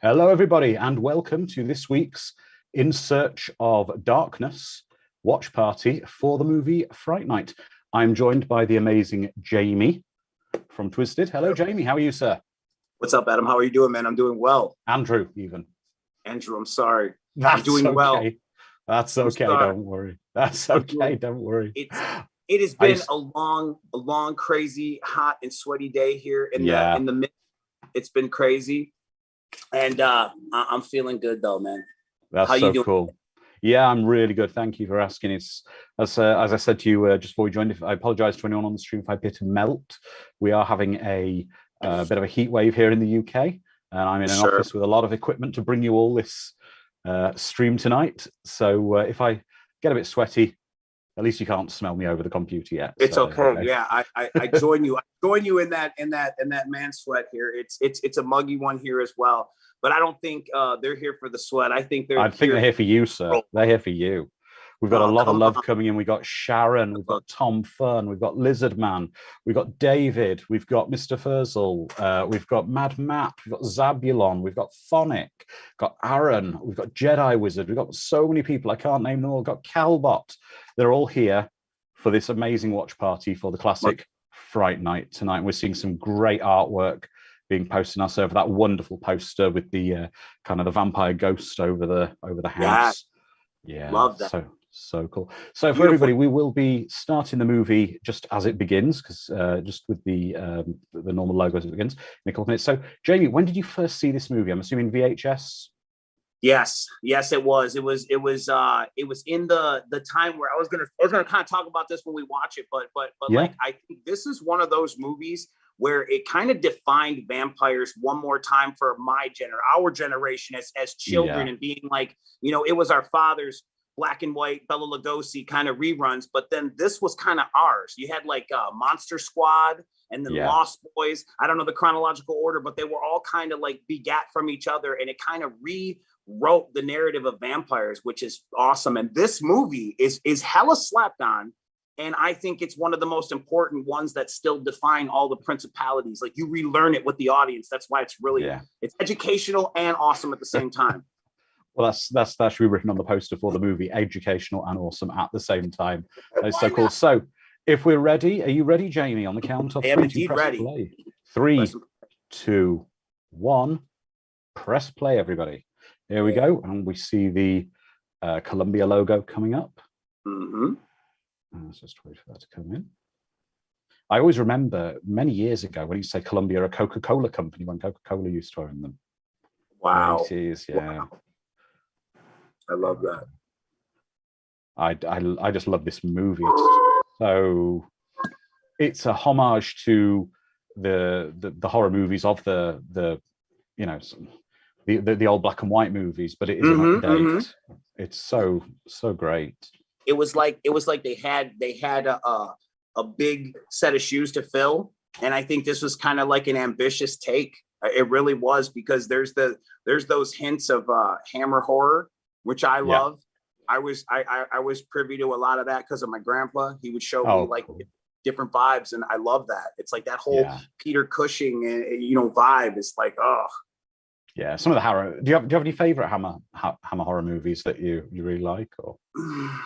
Hello, everybody, and welcome to this week's In Search of Darkness watch party for the movie Fright Night. I'm joined by the amazing Jamie from Twisted. Hello, Jamie. How are you, sir? What's up, Adam? How are you doing, man? I'm doing well. Andrew, even. Andrew, I'm sorry. That's I'm doing okay. well. That's okay. Don't worry. That's okay. Don't worry. It has been a long, crazy, hot and sweaty day here in the mid. It's been crazy, and I'm feeling good though, man. That's How so you doing? cool. Yeah, I'm really good. Thank you for asking. It's as I said to you just before we joined. I apologize to anyone on the stream if I appear to melt. We are having a bit of a heat wave here in the UK, and I'm in an office with a lot of equipment to bring you all this stream tonight. So if I get a bit sweaty, at least you can't smell me over the computer yet. It's okay. Yeah, I join you. I join you in that man sweat here. It's a muggy one here as well. But I don't think they're here for the sweat. I think they're here for you, sir. They're here for you. We've got a lot of love coming in. We've got Sharon, we've got Tom Fern, we've got Lizard Man, we've got David, we've got Mr. Furzel, we've got Mad Matt, we've got Zabulon, we've got Phonic, got Aaron, we've got Jedi Wizard, we've got so many people, I can't name them all. We've got Calbot. They're all here for this amazing watch party for the classic Fright Night tonight. We're seeing some great artwork being posted on our server. That wonderful poster with the kind of the vampire ghost over the house. Yeah, love that. So cool. So for everybody, we will be starting the movie just as it begins, because just with the normal logo as it begins in a couple of minutes. So Jamie, when did you first see this movie? I'm assuming VHS. Yes, it was. It was in the time where I was gonna kind of talk about this when we watch it, but like I think this is one of those movies where it kind of defined vampires one more time for our generation as children, and being like, it was our father's black and white Bela Lugosi kind of reruns, but then this was kind of ours. You had like Monster Squad and then Lost Boys. I don't know the chronological order, but they were all kind of like begat from each other, and it kind of rewrote the narrative of vampires, which is awesome. And this movie is hella slapped on, and I think it's one of the most important ones that still define all the principalities. Like, you relearn it with the audience. That's why it's really it's educational and awesome at the same time. Well, that's actually written on the poster for the movie: educational and awesome at the same time. That's so cool. So, if we're ready, are you ready, Jamie? On the count of 3, indeed ready. Play. 3, 2, 1. Press play, everybody. Here we go, and we see the Columbia logo coming up. Let's just wait for that to come in. I always remember many years ago when you say Columbia, a Coca-Cola company, when Coca-Cola used to own them. Wow. Yeah. I love that. I just love this movie. It's a homage to the horror movies of the old black and white movies, but it is an update. It's so great. It was like they had a big set of shoes to fill, and I think this was kind of like an ambitious take. It really was, because there's those hints of Hammer horror, which I love. I was privy to a lot of that because of my grandpa. He would show me like different vibes, and I love that. It's like that whole Peter Cushing, vibe. It's like, yeah. Some of the horror. Do you have any favorite Hammer horror movies that you really like? Or I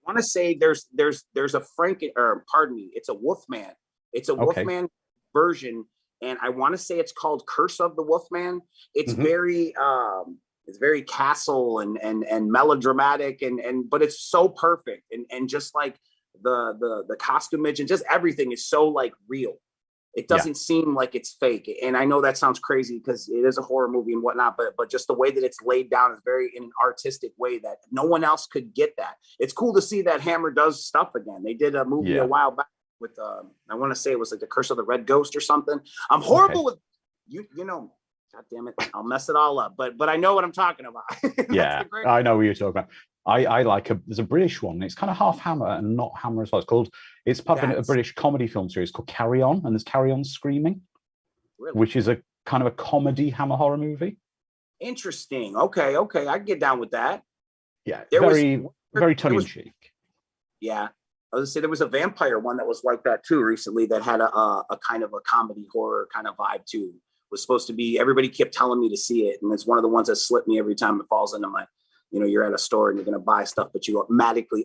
want to say there's a it's a Wolfman. It's a Wolfman version, and I want to say it's called Curse of the Wolfman. It's very castle and melodramatic, but it's so perfect, and just like the costumage and just everything is so like real. It doesn't seem like it's fake. And I know that sounds crazy because it is a horror movie and whatnot, but just the way that it's laid down is very in an artistic way that no one else could get that. It's cool to see that Hammer does stuff again. They did a movie a while back with I want to say it was like The Curse of the Red Ghost or something. I'm horrible with God damn it, I'll mess it all up. But I know what I'm talking about. Yeah, I know what you're talking about. I like there's a British one. It's kind of half Hammer and not Hammer as well. It's part of a British comedy film series called Carry On, and there's Carry On Screaming, which is a kind of a comedy Hammer horror movie. Interesting. Okay, I can get down with that. Yeah, very tongue in cheek. Yeah, I was gonna say there was a vampire one that was like that too recently that had a kind of a comedy horror kind of vibe too. was supposed to be, everybody kept telling me to see it. And it's one of the ones that slip me every time it falls into my, you know, you're at a store and you're going to buy stuff, but you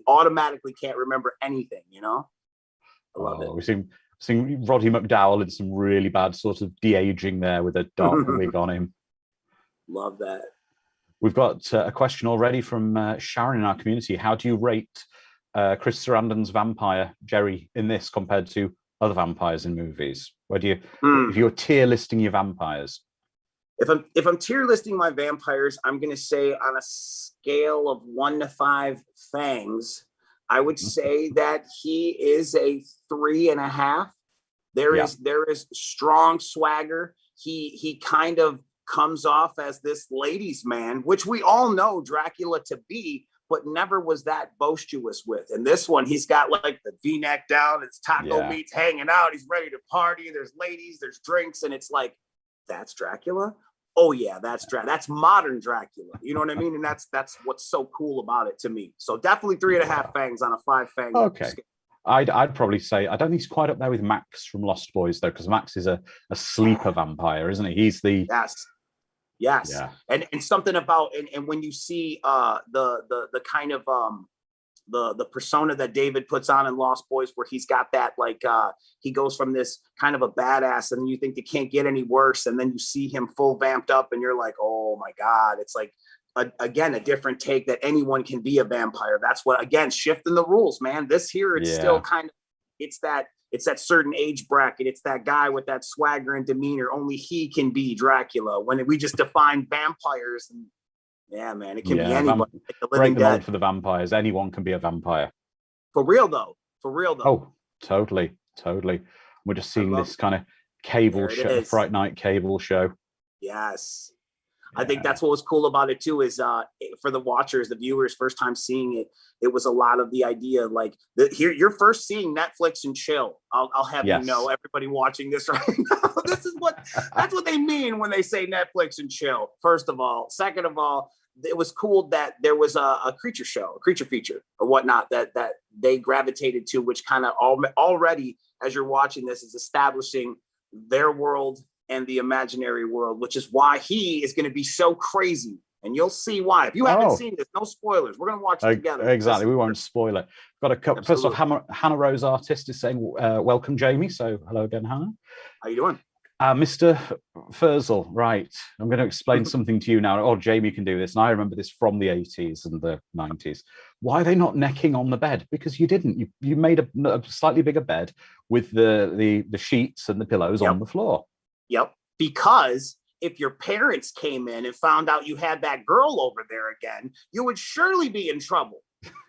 automatically can't remember anything, you know? I love it. We've seen Roddy McDowall in some really bad sort of de-aging there with a dark wig on him. Love that. We've got a question already from Sharon in our community. How do you rate Chris Sarandon's vampire, Jerry, in this compared to other vampires in movies? Where do you, if you're tier listing your vampires? If I'm tier listing my vampires, I'm going to say on a scale of 1 to 5 fangs, I would say that he is a 3.5. There is strong swagger. He kind of comes off as this ladies' man, which we all know Dracula to be, but never was that boisterous with. And this one, he's got like the V-neck down, his taco meat's hanging out, he's ready to party, there's ladies, there's drinks, and it's like, that's Dracula? Oh yeah, that's modern Dracula. You know what I mean? And that's what's so cool about it to me. So definitely 3.5 fangs on a 5 fang. Okay. Scale. I'd probably say, I don't think he's quite up there with Max from Lost Boys though, because Max is a sleeper vampire, isn't he? He's the Yes. Yeah. And something about and when you see the kind of the persona that David puts on in Lost Boys, where he's got that like he goes from this kind of a badass, and you think it can't get any worse, and then you see him full vamped up, and you're like, oh my God, it's like again a different take that anyone can be a vampire. That's what, again, shifting the rules, man. This here, it's still kind of it's that certain age bracket. It's that guy with that swagger and demeanor. Only he can be Dracula. When we just define vampires, and yeah, man, it can be anybody. Break the mold for the vampires. Anyone can be a vampire. For real though. Oh, totally. We're just seeing this kind of cable show, Fright Night cable show. Yes. I think that's what was cool about it too, is for the watchers, the viewers, first time seeing it, it was a lot of the idea, like here you're first seeing Netflix and chill. I'll have you know, everybody watching this right now, that's what they mean when they say Netflix and chill. First of all, second of all, it was cool that there was a creature feature or whatnot that they gravitated to, which kind of already, as you're watching this, is establishing their world and the imaginary world, which is why he is going to be so crazy. And you'll see why. If you haven't seen this, no spoilers. We're going to watch it together. Exactly. We won't spoil it. Got a couple. First off, Hannah Rose Artist is saying, welcome, Jamie. So hello again, Hannah. How you doing? Mr. Furzel, right. I'm going to explain something to you now. Oh, Jamie can do this. And I remember this from the 80s and the 90s. Why are they not necking on the bed? Because you didn't. You made a slightly bigger bed with the sheets and the pillows on the floor. Yep. Because if your parents came in and found out you had that girl over there again, you would surely be in trouble.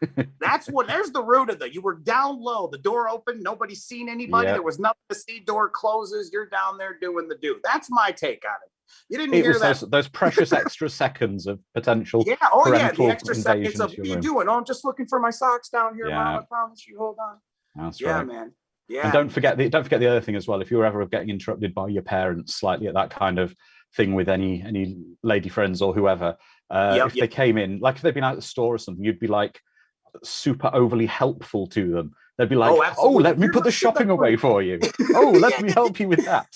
There's the root of you were down low, the door open, nobody's seen anybody, there was nothing to see, door closes, you're down there doing the do. That's my take on it. You didn't hear that. Those precious extra seconds of potential. The extra seconds of, what are you doing? Oh, I'm just looking for my socks down here, Mom. I promise you, hold on. That's right. Man. Yeah. And don't forget the other thing as well. If you're ever getting interrupted by your parents slightly at that kind of thing with any lady friends or whoever, if they came in, like if they've been out at the store or something, you'd be like super overly helpful to them. They'd be like, oh let me put the shopping away for you. Oh, let me help you with that.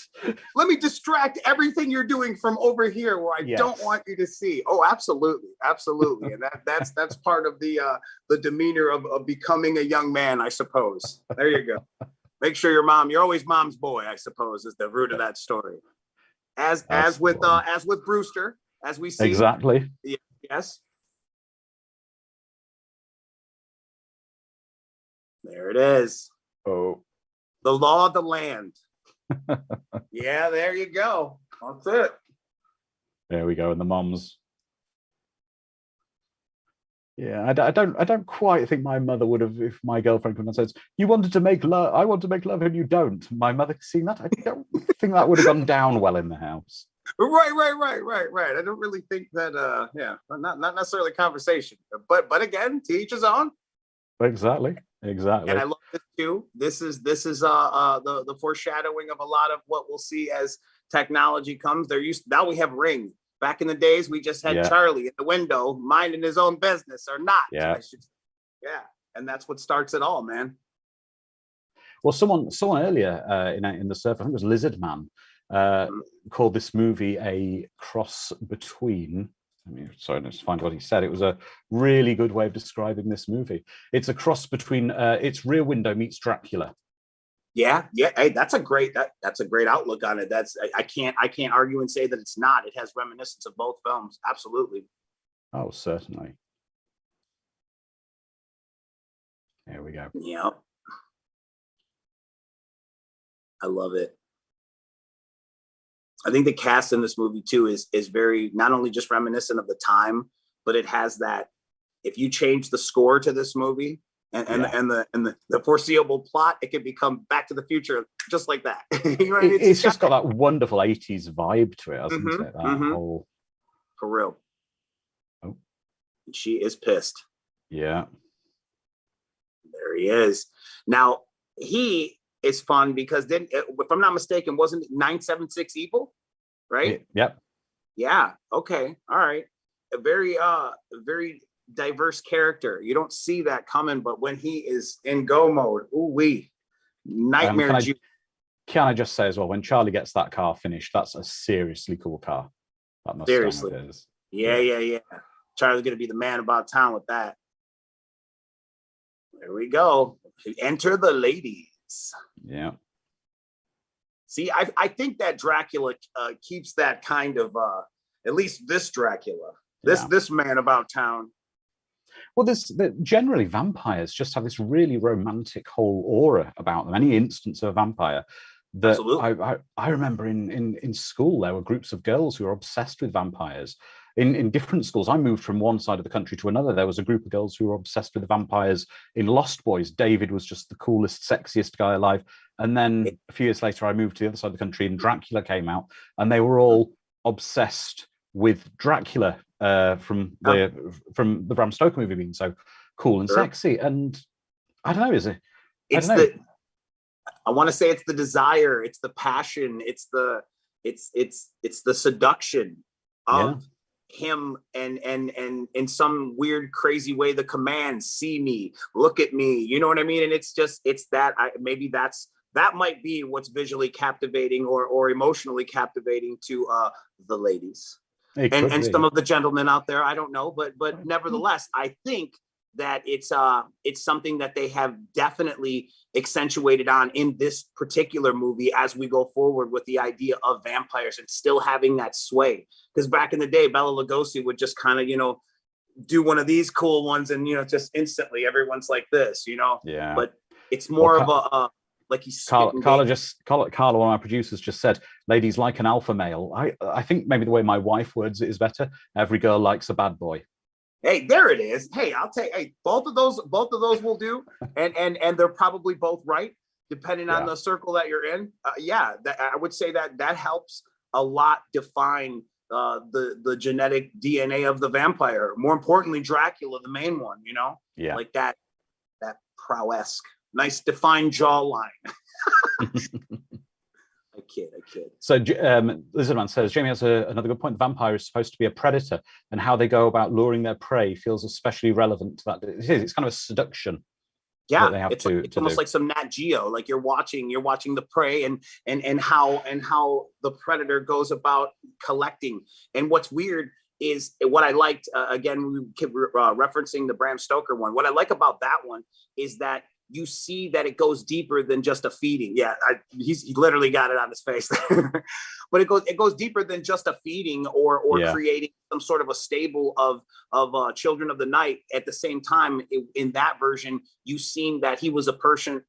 Let me distract everything you're doing from over here where I don't want you to see. Oh, absolutely. And that's part of the demeanor of becoming a young man, I suppose. There you go. Make sure you're always mom's boy, I suppose, is the root of that story. As with Brewster, as we see. Exactly. Yes. There it is. Oh. The law of the land. Yeah, there you go. That's it. There we go. And the moms. Yeah, I don't quite think my mother would have, if my girlfriend comes and says, you wanted to make love, I want to make love and you don't. My mother seeing that, I don't think that would have gone down well in the house. Right. I don't really think that not necessarily conversation. But again, to each his own. Exactly. And I love this too. This is the foreshadowing of a lot of what we'll see as technology comes. Now we have Ring. Back in the days, we just had Charlie at the window minding his own business, or not. And that's what starts it all, man. Well, someone earlier in the surf, I think it was Lizard Man, called this movie a cross between. Sorry, let's find what he said. It was a really good way of describing this movie. It's a cross between it's Rear Window meets Dracula. Yeah. Hey, that's a great outlook on it. I can't argue and say that it's not. It has reminiscence of both films. Absolutely. Oh, certainly. There we go. Yeah. I love it. I think the cast in this movie too is very, not only just reminiscent of the time, but it has that, if you change the score to this movie and the foreseeable plot, it can become Back to the Future just like that. You know, it's just got that wonderful 80s vibe to it, hasn't it? That whole... For real. Oh. She is pissed. Yeah. There he is. Now, he is fun because then, if I'm not mistaken, wasn't it 976 Evil? Right? Yep. Yeah. Okay. All right. A very diverse character. You don't see that coming, but when he is in go mode, ooh-wee, nightmare. Can I just say as well, when Charlie gets that car finished, that's a seriously cool car. That Mustang seriously is. Yeah. Charlie's gonna be the man about town with that. There we go. Enter the ladies. Yeah. See, I think that Dracula keeps that kind of at least this Dracula, this man about town. Well, generally vampires just have this really romantic whole aura about them. Any instance of a vampire that I remember in school, there were groups of girls who were obsessed with vampires. In different schools, I moved from one side of the country to another. There was a group of girls who were obsessed with the vampires. In Lost Boys, David was just the coolest, sexiest guy alive. And then a few years later, I moved to the other side of the country and Dracula came out, and they were all obsessed with Dracula from the Bram Stoker movie being so cool and sexy. And I don't know, is it? I want to say it's the desire, it's the passion, it's the seduction of him, and in some weird crazy way, the command, see me, look at me, you know what I mean? And it's that maybe that might be what's visually captivating or emotionally captivating to the ladies and some of the gentlemen out there. I don't know, but nevertheless, I think that it's something that they have definitely accentuated on in this particular movie as we go forward with the idea of vampires and still having that sway. Because back in the day, Bela Lugosi would just kind of, do one of these cool ones and, just instantly everyone's like this, Yeah. But it's more of a, like he's Carla, one of my producers just said, ladies like an alpha male. I think maybe the way my wife words it is better. Every girl likes a bad boy. Hey, there it is. Hey, I'll take. Hey, both of those will do, and they're probably both right, depending on the circle that you're in. I would say that helps a lot define the genetic DNA of the vampire. More importantly, Dracula, the main one. Like that prowess, nice defined jawline. I kid. So Lizardman says, Jamie has another good point. The vampire is supposed to be a predator, and how they go about luring their prey feels especially relevant to that. It's kind of a seduction. Yeah, they have it's almost like some Nat Geo. Like you're watching the prey and how the predator goes about collecting. And what's weird is what I liked. Again, we keep referencing the Bram Stoker one. What I like about that one is that you see that it goes deeper than just a feeding. Yeah, he literally got it on his face there. But it goes deeper than just a feeding or creating some sort of a stable of children of the night. At the same time, in that version, you seen that he was a person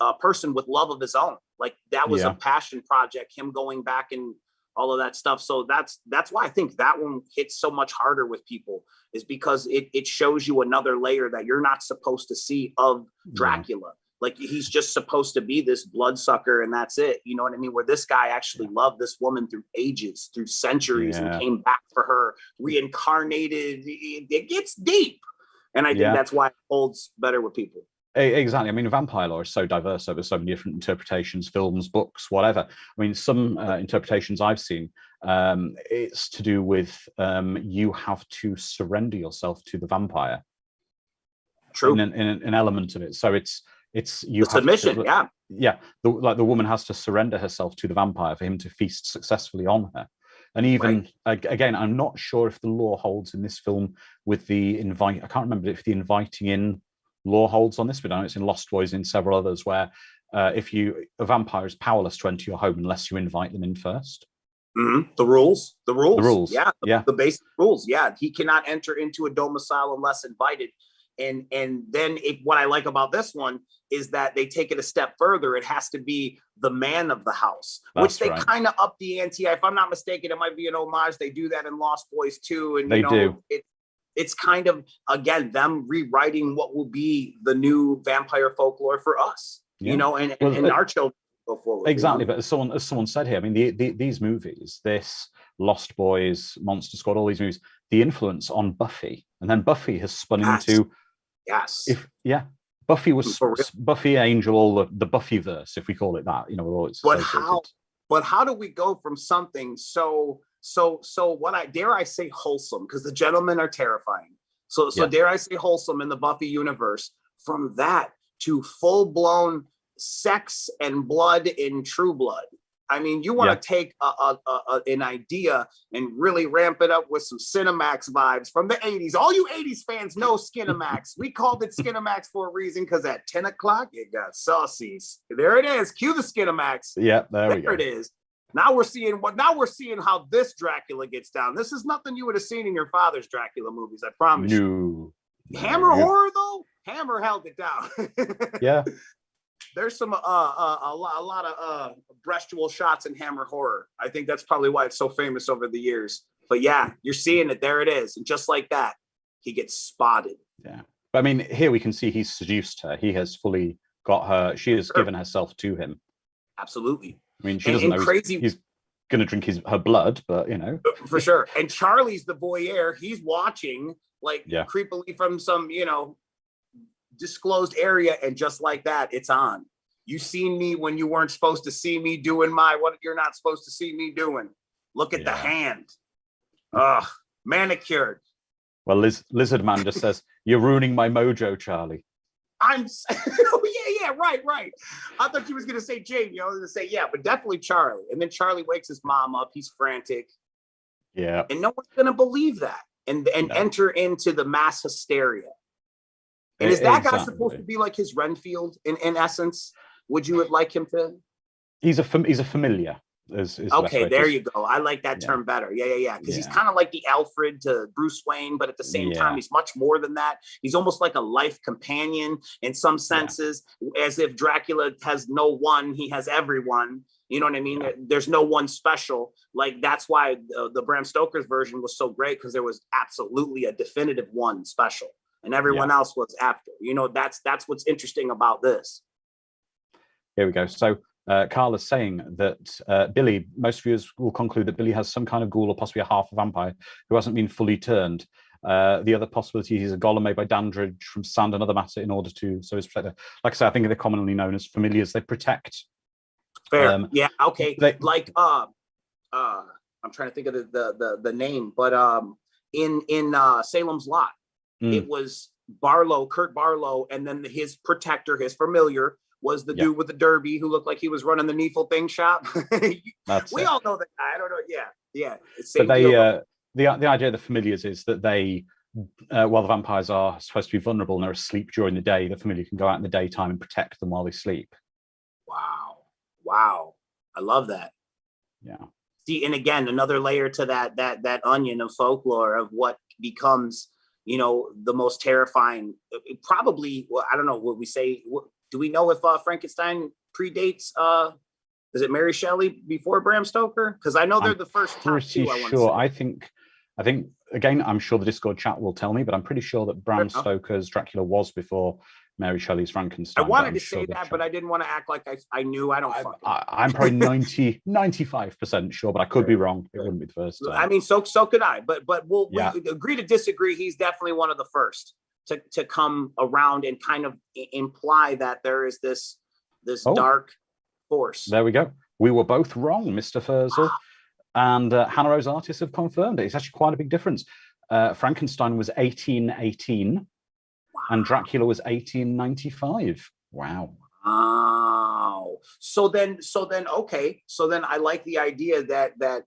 with love of his own. Like that was a passion project, him going back and all of that stuff. So that's why I think that one hits so much harder with people, is because it shows you another layer that you're not supposed to see of Dracula. Like he's just supposed to be this bloodsucker and that's it. You know what I mean? Where this guy actually loved this woman through ages, through centuries, and came back for her, reincarnated. It gets deep. And I think that's why it holds better with people. Exactly. I mean, vampire lore is so diverse over so many different interpretations, films, books, whatever. I mean, some interpretations I've seen, it's to do with you have to surrender yourself to the vampire. True. In an element of it. So it's It's you the submission, to, yeah. Like the woman has to surrender herself to the vampire for him to feast successfully on her. And even again, I'm not sure if the law holds in this film with the invite. I can't remember if the inviting in law holds on this, but I know it's in Lost Boys and several others where if a vampire is powerless to enter your home unless you invite them in first. The rules, yeah, the basic rules. Yeah, he cannot enter into a domicile unless invited. And then what I like about this one is that they take it a step further. It has to be the man of the house, which they kind of up the ante. If I'm not mistaken, it might be an homage. They do that in Lost Boys too, and they do. It's kind of, again, them rewriting what will be the new vampire folklore for us, and our children go forward. Exactly, but as someone said here, I mean, these movies, this Lost Boys, Monster Squad, all these movies, the influence on Buffy, and then Buffy has spun into Buffy was Buffy, Angel, all the Buffyverse, if we call it that, But how do we go from something so what dare I say wholesome, because the gentlemen are terrifying. So dare I say wholesome in the Buffy universe, from that to full-blown sex and blood in True Blood. I mean, you want to take an idea and really ramp it up with some Cinemax vibes from the 80s. All you 80s fans know Skinemax. We called it Skinemax for a reason, because at 10 o'clock, it got saucies. There it is. Cue the Skinemax. Yeah, there we go. There it is. Now we're seeing how this Dracula gets down. This is nothing you would have seen in your father's Dracula movies, I promise you. Hammer horror, though? Hammer held it down. Yeah. There's some a lot of breastual shots in Hammer horror. I think that's probably why it's so famous over the years. But yeah, you're seeing it. There it is. And just like that, he gets spotted. Yeah. But I mean, here we can see he's seduced her. He has fully got her. She has given herself to him. Absolutely. I mean, she doesn't know he's going to drink her blood, but For sure. And Charlie's the voyeur. He's watching creepily from some, disclosed area, and just like that, it's on. You seen me when you weren't supposed to see me doing what you're not supposed to see me doing. Look at the hand. Manicured. Well, Lizard Man just says, "You're ruining my mojo, Charlie." Right. I thought you was gonna say Jamie. I was gonna say but definitely Charlie. And then Charlie wakes his mom up. He's frantic. Yeah. And no one's gonna believe that and enter into the mass hysteria. And is that guy supposed to be like his Renfield in essence? Would you like him to? He's a familiar. Okay, there you go. I like that term better. Yeah. Because he's kind of like the Alfred to Bruce Wayne, but at the same time, he's much more than that. He's almost like a life companion in some senses, as if Dracula has no one, he has everyone. You know what I mean? There's no one special. Like, that's why the Bram Stoker's version was so great, because there was absolutely a definitive one special, and everyone else was after. That's what's interesting about this. Here we go. So Carl is saying that Billy, most viewers will conclude that Billy has some kind of ghoul or possibly a half a vampire who hasn't been fully turned. The other possibility is a golem made by Dandridge from sand and other matter in order to his protector. Like I say, I think they're commonly known as familiars. They protect. Fair. Okay. I'm trying to think of the name, but in Salem's Lot, it was Kurt Barlow, and then his protector, his familiar, was the dude with the derby who looked like he was running the Neefle Thing shop. We all know that guy. I don't know. Yeah. But the idea of the familiars is that they, while the vampires are supposed to be vulnerable and they're asleep during the day, the familiar can go out in the daytime and protect them while they sleep. Wow. I love that. Yeah. See, and again, another layer to that onion of folklore of what becomes, the most terrifying. Probably, I don't know what we say. Do we know if Frankenstein predates? Is it Mary Shelley before Bram Stoker? Because I know they're the first. Pretty sure. I think again, I'm sure the Discord chat will tell me, but I'm pretty sure that Bram Stoker's Dracula was before Mary Shelley's Frankenstein. I wanted to say that, but I didn't want to act like I knew. I'm probably 95% sure, but I could be wrong. It wouldn't be the first time. I mean, so could I. But we agree to disagree. He's definitely one of the first to come around and kind of imply that there is this dark force. There we go. We were both wrong, Mr. Furzel. And Hannah Rose artists have confirmed it. It's actually quite a big difference. Frankenstein was 1818 and Dracula was 1895. Wow. Oh, so then, okay. So then I like the idea that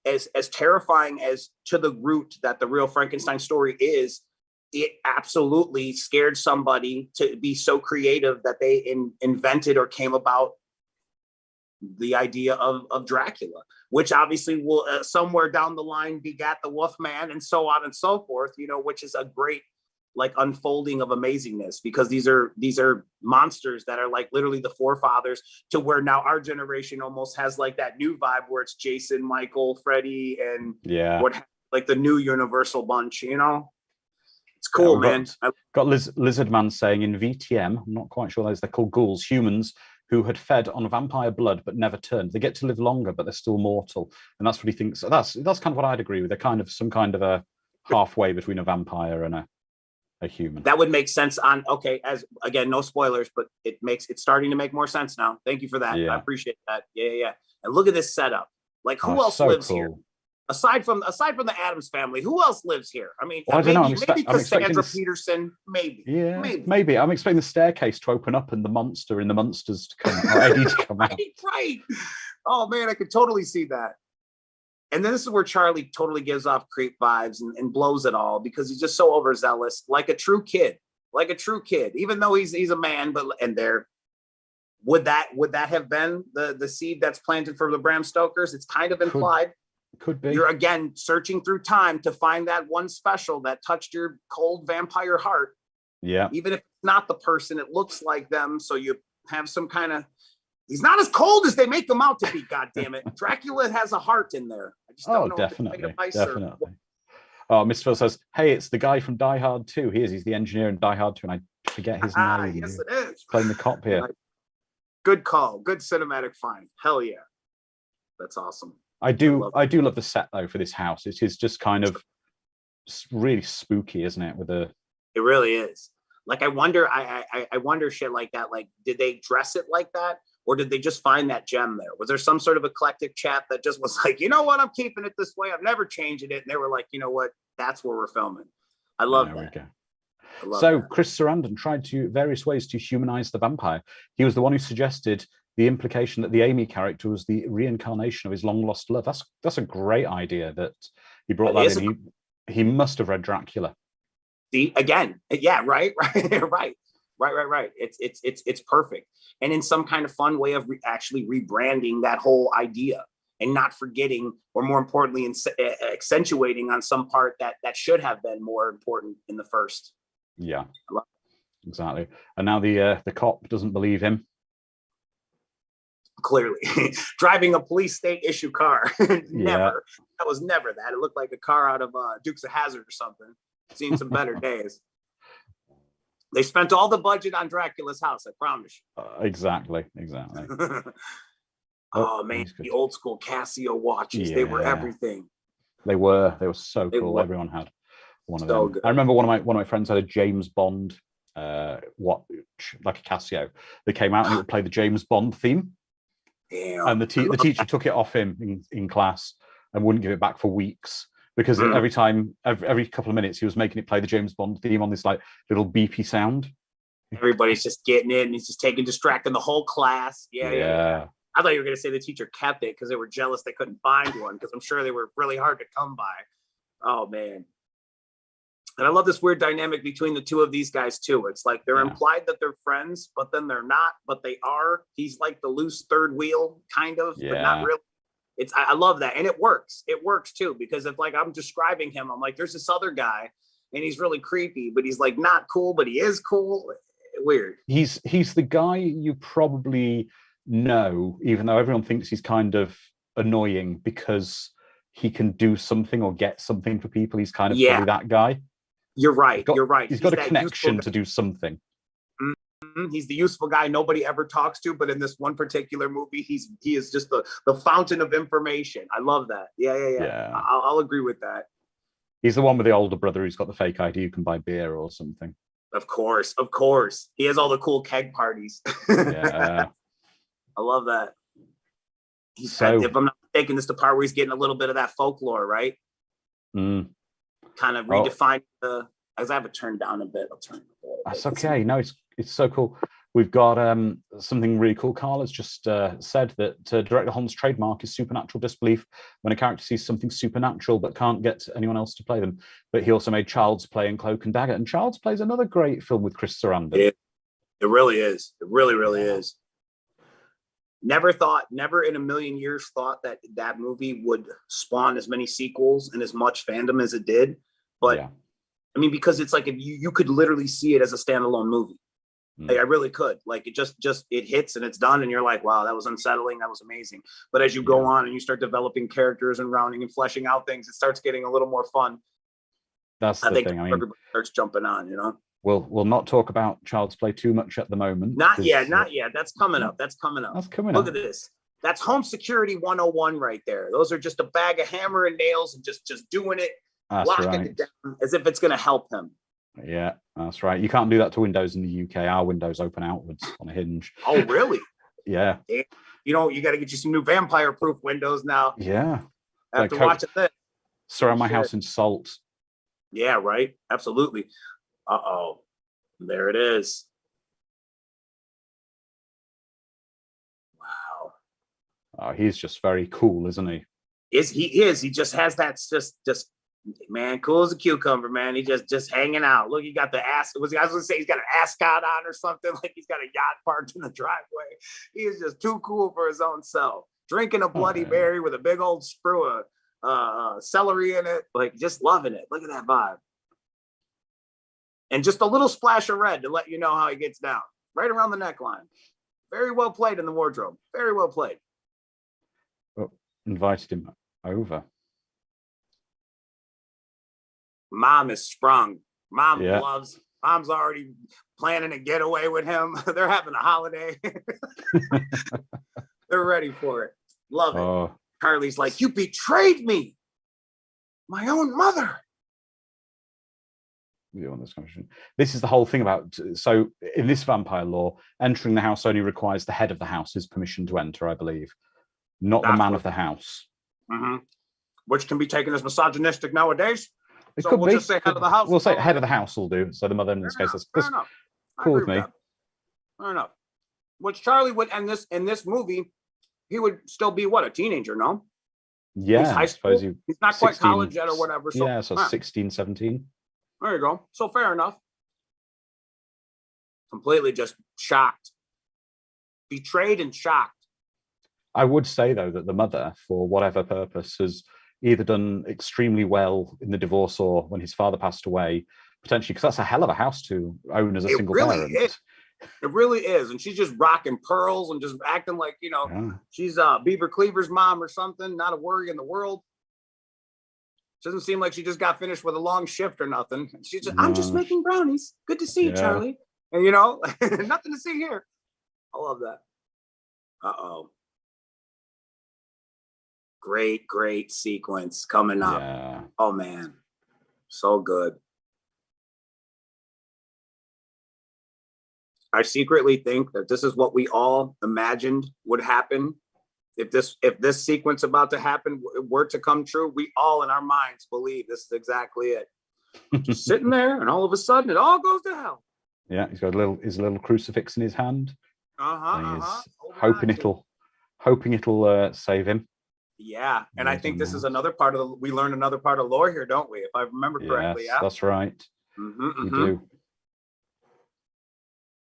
as terrifying as to the root that the real Frankenstein story is, it absolutely scared somebody to be so creative that they invented or came about the idea of Dracula, which obviously will somewhere down the line begat the Wolfman and so on and so forth, you know, which is a great like unfolding of amazingness, because these are monsters that are like literally the forefathers to where now our generation almost has like that new vibe where it's Jason, Michael, Freddy, and what like the new Universal bunch, you know. It's cool, man. Got Lizard Man saying in VTM, I'm not quite sure they're called ghouls, humans who had fed on vampire blood but never turned. They get to live longer, but they're still mortal, and that's what he thinks. That's kind of what I'd agree with. They're kind of some kind of a halfway between a vampire and a human. That would make sense on, okay, as again, no spoilers, but it's starting to make more sense now. Thank you for that. I appreciate that. Yeah. And look at this setup. Like, who else lives here? Aside from the Addams family, who else lives here? I mean, I don't know. Maybe Cassandra Peterson, maybe. Yeah, maybe. I'm expecting the staircase to open up and the monster in the Monsters to come, or Eddie to come out. Right. Oh man, I could totally see that. And then this is where Charlie totally gives off creep vibes and blows it all, because he's just so overzealous, like a true kid, even though he's a man. But and there, would that have been the seed that's planted for the Bram Stokers? It's kind of implied. Could be. You're again searching through time to find that one special that touched your cold vampire heart. Yeah. Even if it's not the person, it looks like them. So you have some kind of. He's not as cold as they make him out to be. God damn it, Dracula has a heart in there. I just don't know. Definitely. Oh, Mr. Phil says, "Hey, it's the guy from Die Hard 2. He's the engineer in Die Hard 2, and I forget his name. Yes, it is. Playing the cop here. Good call. Good cinematic find. Hell yeah, that's awesome. I do love the set though for this house. It is just kind of really spooky, isn't it? It really is. Like I wonder shit like that. Like, did they dress it like that? Or did they just find that gem there? Was there some sort of eclectic chat that just was like, you know what, I'm keeping it this way. I'm never changing it. And they were like, you know what, that's where we're filming. I love that. So Chris Sarandon tried various ways to humanize the vampire. He was the one who suggested the implication that the Amy character was the reincarnation of his long lost love. That's a great idea that he brought that in. He must have read Dracula. See, again, yeah, right. It's perfect. And in some kind of fun way of actually rebranding that whole idea and not forgetting, or more importantly, accentuating on some part that should have been more important in the first. Yeah, exactly. And now the cop doesn't believe him. Clearly, driving a police state issue car. Never. That was never that. It looked like a car out of Dukes of Hazzard or something. Seen some better days. They spent all the budget on Dracula's house, I promise you. Exactly. Oh man, the old school Casio watches. They were everything. They were so cool. Everyone had one of them. Good. I remember one of my friends had a James Bond watch, like a Casio. They came out and it would play the James Bond theme. Damn. And the teacher took it off him in class and wouldn't give it back for weeks. Because every couple of minutes, he was making it play the James Bond theme on this like little beepy sound. Everybody's just getting in. He's just distracting the whole class. Yeah. I thought you were going to say the teacher kept it because they were jealous they couldn't find one, because I'm sure they were really hard to come by. Oh, man. And I love this weird dynamic between the two of these guys, too. It's like they're implied that they're friends, but then they're not, but they are. He's like the loose third wheel, kind of, but not really. I love that. And it works too, because if like I'm describing him, I'm like, there's this other guy and he's really creepy, but he's like not cool, but he is cool. Weird. He's the guy you probably know, even though everyone thinks he's kind of annoying because he can do something or get something for people. He's kind of probably that guy. You're right. He's got a connection to do something. He's the useful guy nobody ever talks to, but in this one particular movie, he is just the fountain of information. I love that. Yeah. I'll agree with that. He's the one with the older brother who's got the fake ID who can buy beer or something. Of course. He has all the cool keg parties. Yeah. I love that. If I'm not mistaken, this is the part where he's getting a little bit of that folklore, right? Kind of redefine as I have it turned down a bit. I'll turn it a little bit. That's okay. No, it's so cool. We've got something really cool. Carl has just said that Director Holmes' trademark is supernatural disbelief when a character sees something supernatural but can't get anyone else to play them. But he also made Child's Play and Cloak and Dagger. And Child's Play is another great film with Chris Sarandon. It really is. It really, really is. Never in a million years thought that that movie would spawn as many sequels and as much fandom as it did. But I mean, because it's like if you could literally see it as a standalone movie. Like, I really could. Like, it just it hits and it's done, and you're like, wow, that was unsettling, that was amazing. But as you go on and you start developing characters and rounding and fleshing out things, it starts getting a little more fun. That's the thing. I mean, everybody starts jumping on, you know. We'll not talk about Child's Play too much at the moment. Not yet. That's coming up. That's coming up. Look at this. That's home security 101 right there. Those are just a bag of hammer and nails and just doing it, locking it down as if it's going to help him. Yeah, that's right. You can't do that to windows in the UK. Our windows open outwards on a hinge. Oh, really? Yeah. You know, you got to get you some new vampire-proof windows now. Yeah. After watching this. Surround my house in salt. Yeah, right. Absolutely. Uh-oh. There it is. Wow. Oh, he's just very cool, isn't he? He is. He just has that just man, cool as a cucumber, man. He just hanging out. Look, he got the ass. I was gonna say he's got an ascot on or something. Like he's got a yacht parked in the driveway. He is just too cool for his own self. Drinking a Bloody Mary with a big old sprue of celery in it. Like just loving it. Look at that vibe. And just a little splash of red to let you know how he gets down. Right around the neckline. Very well played in the wardrobe. Very well played. Well, invited him over. Mom is sprung. Mom's already planning a getaway with him. They're having a holiday. They're ready for it. Love it. Carly's like, you betrayed me. My own mother. This is the whole thing about, so in this vampire law, entering the house only requires the head of the house's permission to enter, I believe, not the man of the house. Mm-hmm. Which can be taken as misogynistic nowadays. It so could we'll be. just say head of the house. We'll say head of the house will do. So the mother in this case is cool with me. Fair enough. Which Charlie would, and in this movie, he would still be what, a teenager, no? Yeah, he's high school. He's not 16, quite college yet or whatever. So, yeah, so 16, 17. There you go. So fair enough. Completely just shocked. Betrayed and shocked. I would say, though, that the mother, for whatever purpose, has either done extremely well in the divorce or when his father passed away, potentially, because that's a hell of a house to own as a single parent. Is. It really is. And she's just rocking pearls and just acting like, you know, she's Beaver Cleaver's mom or something, not a worry in the world. Doesn't seem like she just got finished with a long shift or nothing. She's just, I'm just making brownies. Good to see you, Charlie. And, you know, nothing to see here. I love that. Uh-oh. Great sequence coming up. Yeah. Oh, man. So good. I secretly think that this is what we all imagined would happen. If this sequence about to happen were to come true, we all in our minds believe this is exactly it. Just sitting there, and all of a sudden, it all goes to hell. Yeah, he's got his little crucifix in his hand. Hoping it'll save him. Yeah, and I think this is another part of we learned another part of lore here, don't we? If I remember correctly. Yes, that's right. We do.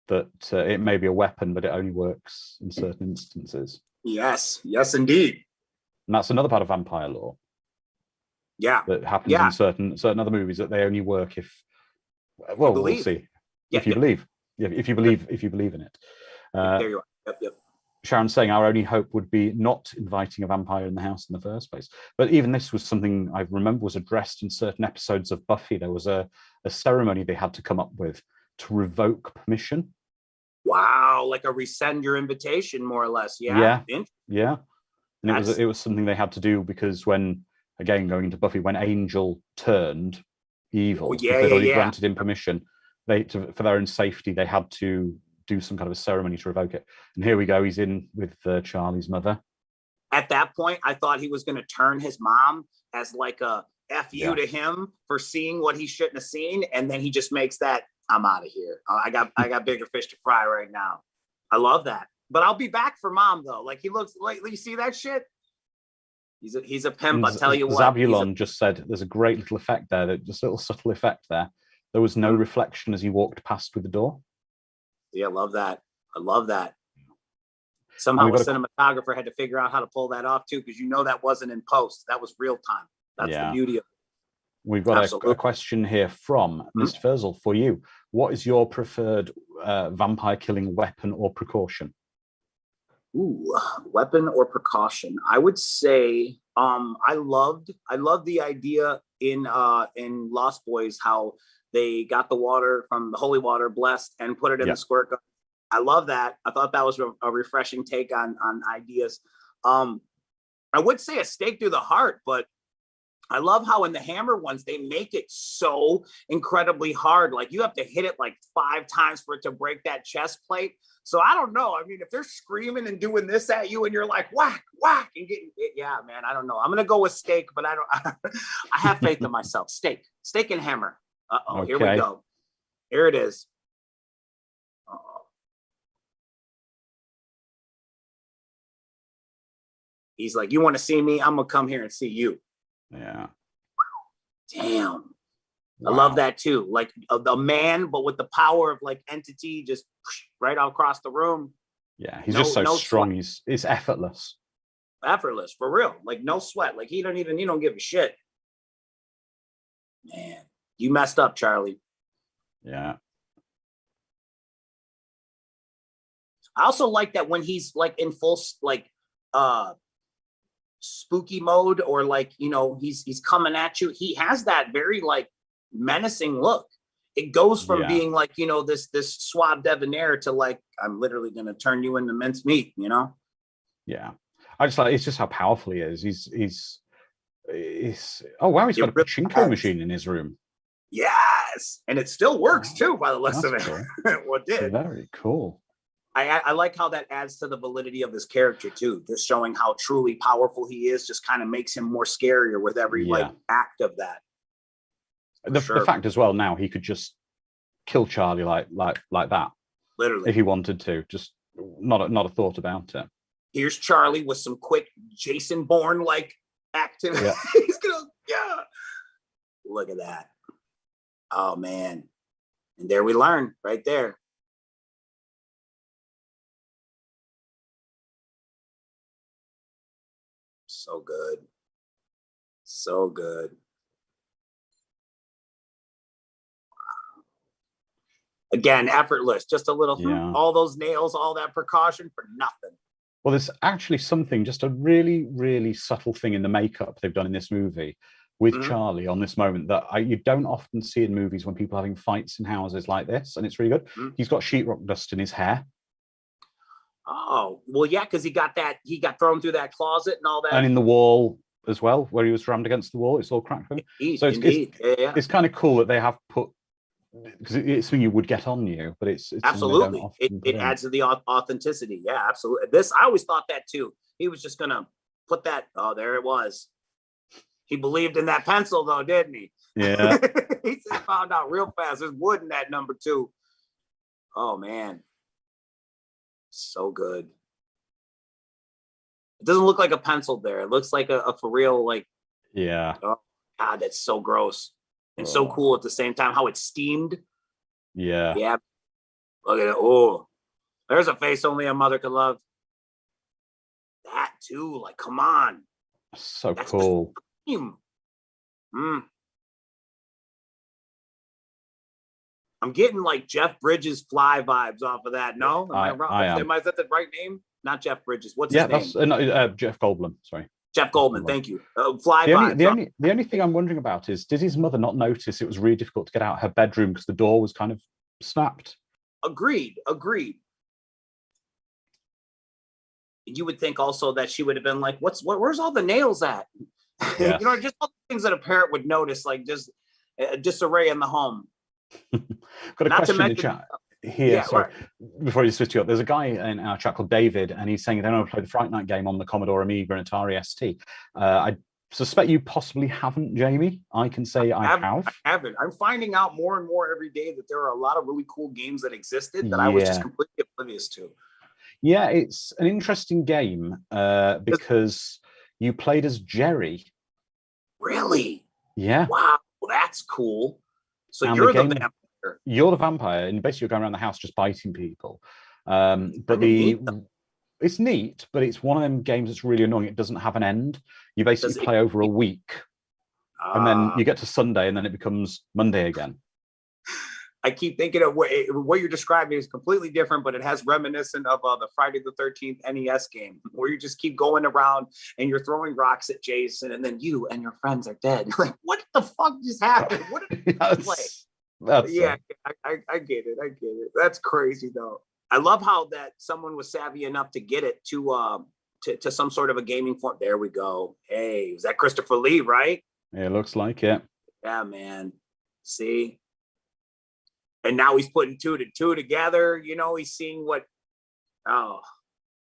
That it may be a weapon, but it only works in certain instances. Yes, indeed. And that's another part of vampire lore. Yeah, that happens in certain other movies, that they only work if. Well, we'll see. If you believe in it. There you are. Yep. Sharon's saying our only hope would be not inviting a vampire in the house in the first place. But even this was something I remember was addressed in certain episodes of Buffy. There was a ceremony they had to come up with to revoke permission. Wow, like a rescind your invitation, more or less. Yeah. And it was something they had to do because when, again, going into Buffy, when Angel turned evil, they'd already granted him permission. For their own safety, they had to do some kind of a ceremony to revoke it. And here we go. He's in with Charlie's mother. At that point, I thought he was going to turn his mom as like a F you to him for seeing what he shouldn't have seen. And then he just makes that I'm out of here. I got bigger fish to fry right now. I love that. But I'll be back for mom though. Like he looks like, you see that shit? He's a pimp. I'll tell you what. Zabulon just said there's a great little effect there. Just a little subtle effect there. There was no reflection as he walked past with the door. Yeah, I love that. I love that. Somehow a cinematographer had to figure out how to pull that off too, because that wasn't in post. That was real time. That's the beauty of it. We've got a question here from Mr. Furzel for you. What is your preferred vampire killing weapon or precaution? Ooh, weapon or precaution. I would say I loved the idea in Lost Boys how they got the water from the holy water blessed and put it in the squirt gun. I love that. I thought that was a refreshing take on ideas. I would say a stake through the heart, but I love how in the Hammer ones, they make it so incredibly hard. Like you have to hit it like 5 times for it to break that chest plate. So I don't know. I mean, if they're screaming and doing this at you and you're like, whack, whack, and getting it, yeah, man, I don't know. I'm going to go with stake, but I have faith in myself. Stake and hammer. Uh-oh, okay. Here we go. Here it is. Uh-oh. He's like, you want to see me? I'm going to come here and see you. Yeah. Damn. Wow. I love that too. Like a man, but with the power of like entity just right across the room. Yeah, he's just so strong. It's effortless. Effortless, for real. Like no sweat. Like he don't give a shit. Man, you messed up, Charlie. Yeah. I also like that when he's like in full like spooky mode, or like he's coming at you, he has that very like menacing look. It goes from being like this suave debonair to like, I'm literally gonna turn you into mincemeat. Yeah, I just like, it's just how powerful he is. He's oh wow, he's got a pachinko machine in his room. Yes, and it still works too by the looks of it. Cool. What did? Very cool. I like how that adds to the validity of his character too, just showing how truly powerful he is. Just kind of makes him more scarier with every like act of that. The fact as well, now he could just kill Charlie like that, literally, if he wanted to. Just not a thought about it. Here's Charlie with some quick Jason Bourne like acting. Yeah. He's gonna look at that. Oh man, and there we learn right there. So good. So good. Wow. Again, effortless. Just a little, all those nails, all that precaution for nothing. Well, there's actually something, just a really, really subtle thing in the makeup they've done in this movie with Charlie on this moment that you don't often see in movies when people are having fights in houses like this, and it's really good. He's got sheetrock dust in his hair. Oh, well, yeah, because he got thrown through that closet and all that. And in the wall as well, where he was rammed against the wall, it's all cracked. So it's kind of cool that they have put, because it's something you would get on you, but it's absolutely, it adds to the authenticity. Yeah, absolutely. I always thought that too. He was just going to put that, oh, there it was. He believed in that pencil though, didn't he? Yeah. He found out real fast. There's wood in that number 2. Oh, man. So good. It doesn't look like a pencil there. It looks like a for real, like, yeah. Oh God, that's so gross and so cool at the same time. How it's steamed. Yeah. Yeah. Look at it. Oh, there's a face only a mother could love. That too. Like, come on. So that's cool. I'm getting like Jeff Bridges Fly vibes off of that. No, am I wrong? Is that the right name? Not Jeff Bridges. What's his name? That's Jeff Goldblum. Sorry, Jeff Goldblum. Thank you. Fly vibes. The only thing I'm wondering about is, did his mother not notice it was really difficult to get out her bedroom because the door was kind of snapped? Agreed. You would think also that she would have been like, where's all the nails at? Yes. Just all the things that a parent would notice, like just disarray in the home. Got a question in the chat here. Sorry, before you switch you up, there's a guy in our chat called David, and he's saying they don't play the Fright Night game on the Commodore Amiga and Atari ST. I suspect you possibly haven't, Jamie. I can say I have. I haven't. I'm finding out more and more every day that there are a lot of really cool games that existed that Yeah. I was just completely oblivious to. Yeah, it's an interesting game because you played as Jerry. Really? Yeah. Wow, well, that's cool. So And you're the vampire. You're the vampire, and basically you're going around the house just biting people. But it's neat, but it's one of them games that's really annoying. It doesn't have an end. You basically play over a week, and then you get to Sunday, and then it becomes Monday again. I keep thinking of what you're describing is completely different, but it has reminiscent of the Friday the 13th NES game, where you just keep going around and you're throwing rocks at Jason, and then you and your friends are dead. Like, what the fuck just happened? What did you play? Yeah, I get it. I get it. That's crazy though. I love how that someone was savvy enough to get it to some sort of a gaming form. There we go. Hey, is that Christopher Lee, right? It looks like it. Yeah, man. See? And now he's putting two together. You know, he's seeing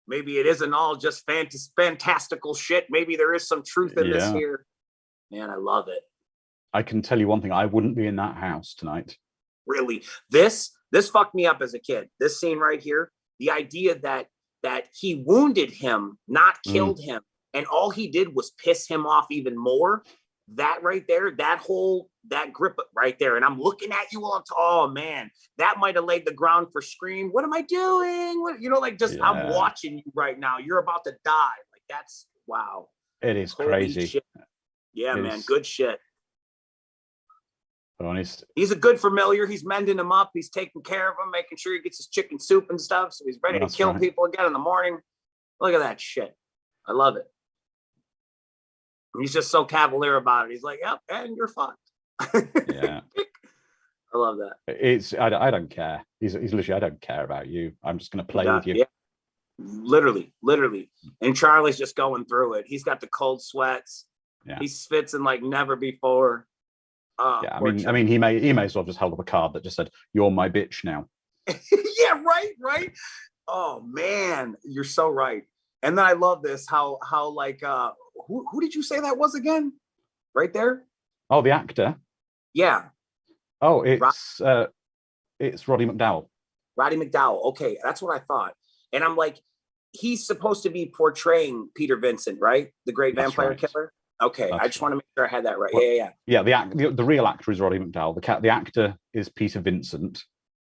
maybe it isn't all just fantastical shit. Maybe there is some truth in this here. Man, I love it. I can tell you one thing. I wouldn't be in that house tonight. Really? This fucked me up as a kid. This scene right here, the idea that he wounded him, not killed him, and all he did was piss him off even more. That right there, that grip right there, and I'm looking at you all. Oh man, that might have laid the ground for Scream. What am I doing? I'm watching you right now. You're about to die. Like, that's wow. It is crazy. Shit. Yeah, man, good shit. Honest. He's a good familiar. He's mending him up. He's taking care of him, making sure he gets his chicken soup and stuff. So he's ready to kill people again in the morning. Look at that shit. I love it. He's just so cavalier about it. He's like, yep, and you're fucked. Yeah. I love that. I don't care. He's literally, I don't care about you. I'm just going to play with you. Yeah. Literally. And Charlie's just going through it. He's got the cold sweats. Yeah. He spits in like never before. Yeah, I mean, he may as well just held up a card that just said, "You're my bitch now." Yeah, right. Oh man, you're so right. And then I love this. How like who did you say that was again? Right there. Oh, the actor. Yeah. Oh, it's Roddy McDowall. Roddy McDowall. Okay, that's what I thought. And I'm like, he's supposed to be portraying Peter Vincent, right? The great vampire killer. Okay, I just want to make sure I had that right. Well, yeah. The real actor is Roddy McDowall. The actor is Peter Vincent.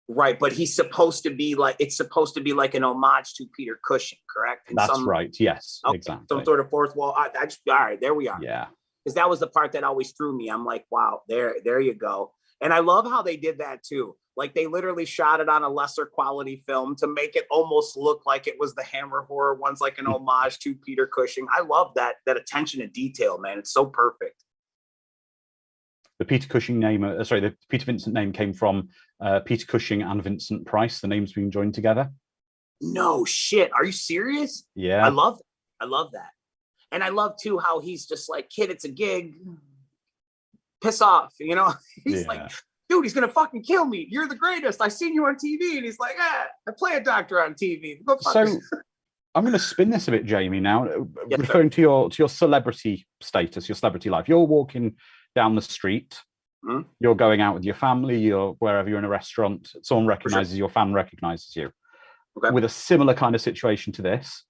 Right, but he's supposed to be like, it's supposed to be like an homage to Peter Cushing, correct? That's right. Yes, exactly. Some sort of fourth wall. All right, there we are. Yeah. Because that was the part that always threw me. I'm like, wow, there you go. And I love how they did that too. Like, they literally shot it on a lesser quality film to make it almost look like it was the Hammer horror ones, like an homage to Peter Cushing. I love that attention to detail, man. It's so perfect. The Peter Cushing name, the Peter Vincent name came from Peter Cushing and Vincent Price. The names being joined together. No shit. Are you serious? Yeah. I love that. And I love too how he's just like, kid, it's a gig. Piss off, you know? He's like, dude, he's gonna fucking kill me. You're the greatest. I seen you on TV. And he's like, I play a doctor on TV. So I'm gonna spin this a bit, Jamie, now. Referring to your celebrity status, your celebrity life. You're walking down the street, you're going out with your family, you're wherever, you're in a restaurant, someone recognizes your fan recognizes you. Okay. With a similar kind of situation to this.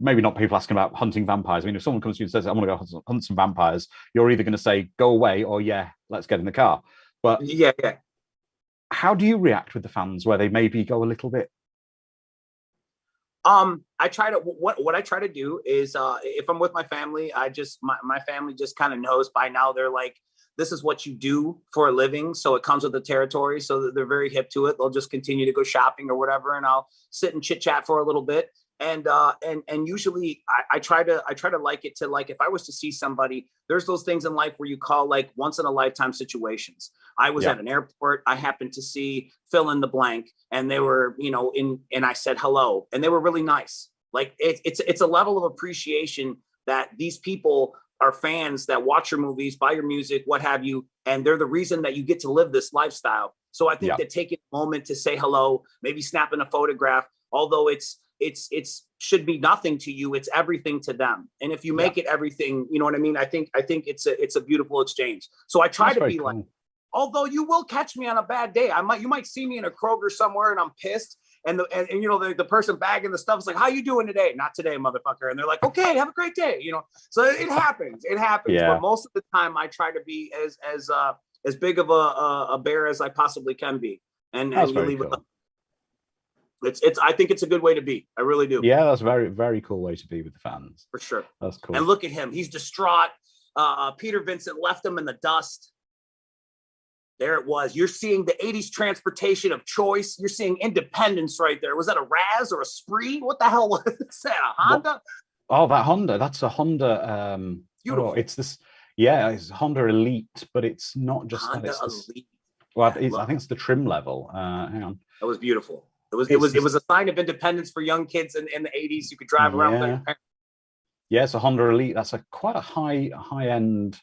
Maybe not people asking about hunting vampires. I mean, if someone comes to you and says, I want to go hunt some vampires, you're either going to say, go away, or let's get in the car. But how do you react with the fans where they maybe go a little bit? I try to, what I try to do is, if I'm with my family, my family just kind of knows by now. They're like, this is what you do for a living. So it comes with the territory. So they're very hip to it. They'll just continue to go shopping or whatever. And I'll sit and chit chat for a little bit. And usually I try to like it to, like, if I was to see somebody, there's those things in life where you call like once in a lifetime situations. I was at an airport. I happened to see fill in the blank, and they were, and I said hello, and they were really nice. Like it's a level of appreciation that these people are fans that watch your movies, buy your music, what have you, and they're the reason that you get to live this lifestyle. So I think that taking a moment to say hello, maybe snapping a photograph, although it's it's should be nothing to you. It's everything to them. And if you make it everything, you know what I mean? I think it's a beautiful exchange. So I try to be cool. Like, although you will catch me on a bad day. You might see me in a Kroger somewhere and I'm pissed. And you know, the person bagging the stuff is like, how you doing today? Not today, motherfucker. And they're like, okay, have a great day. You know, so it happens. It happens. Yeah. But most of the time I try to be as big of a bear as I possibly can be. And you leave cool. It's I think it's a good way to be. I really do. Yeah, that's a very, very cool way to be with the fans. For sure. That's cool. And look at him. He's distraught. Peter Vincent left him in the dust. There it was. You're seeing the 80s transportation of choice. You're seeing independence right there. Was that a Raz or a Spree? What the hell was that? A Honda? Oh, that Honda. That's a Honda. Beautiful. It's this. Yeah, it's Honda Elite, but it's not just Honda that. It's Elite. Well, I think it's the trim level. Hang on. That was beautiful. It was a sign of independence for young kids in the 80s. You could drive around with your parents. Yeah, it's a Honda Elite. That's quite a high end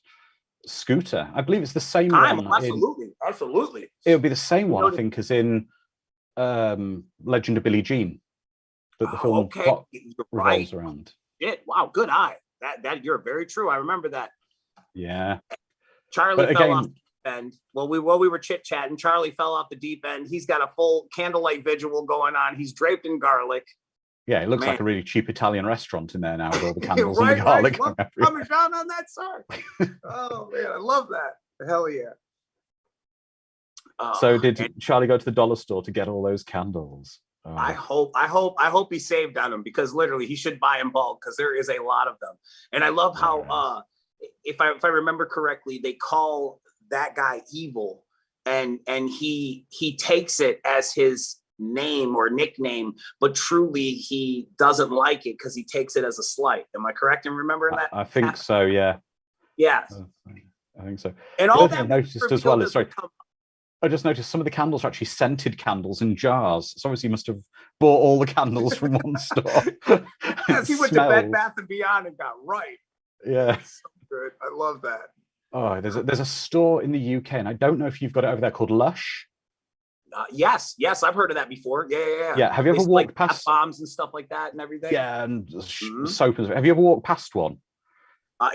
scooter. I believe it's the same one. Absolutely. It would be the same one, I think, as in Legend of Billie Jean, that the film revolves around. Shit! Wow, good eye. That you're very true. I remember that. Yeah. Charlie fell off the deep end. While we were chit-chatting, Charlie fell off the deep end. He's got a full candlelight visual going on. He's draped in garlic. Yeah, it looks like a really cheap Italian restaurant in there now with all the candles and the garlic. Parmesan on that, sir. Oh man, I love that. Hell yeah. So did Charlie go to the dollar store to get all those candles? I hope he saved on them, because literally he should buy in bulk, because there is a lot of them. And I love how if I remember correctly, they call that guy evil, and he takes it as his name or nickname, but truly he doesn't like it because he takes it as a slight. Am I correct in remembering that? I think so, yeah. Yes. I think so. And all that I noticed as well is, I just noticed some of the candles are actually scented candles in jars. So obviously you must have bought all the candles from one store. Yes, he went to Bed Bath & Beyond and got right. Yeah. So good. I love that. Oh, there's a store in the UK, and I don't know if you've got it over there, called Lush. Yes, I've heard of that before. Yeah. Have you ever walked past bombs and stuff like that and everything? Yeah, and soap. Have you ever walked past one?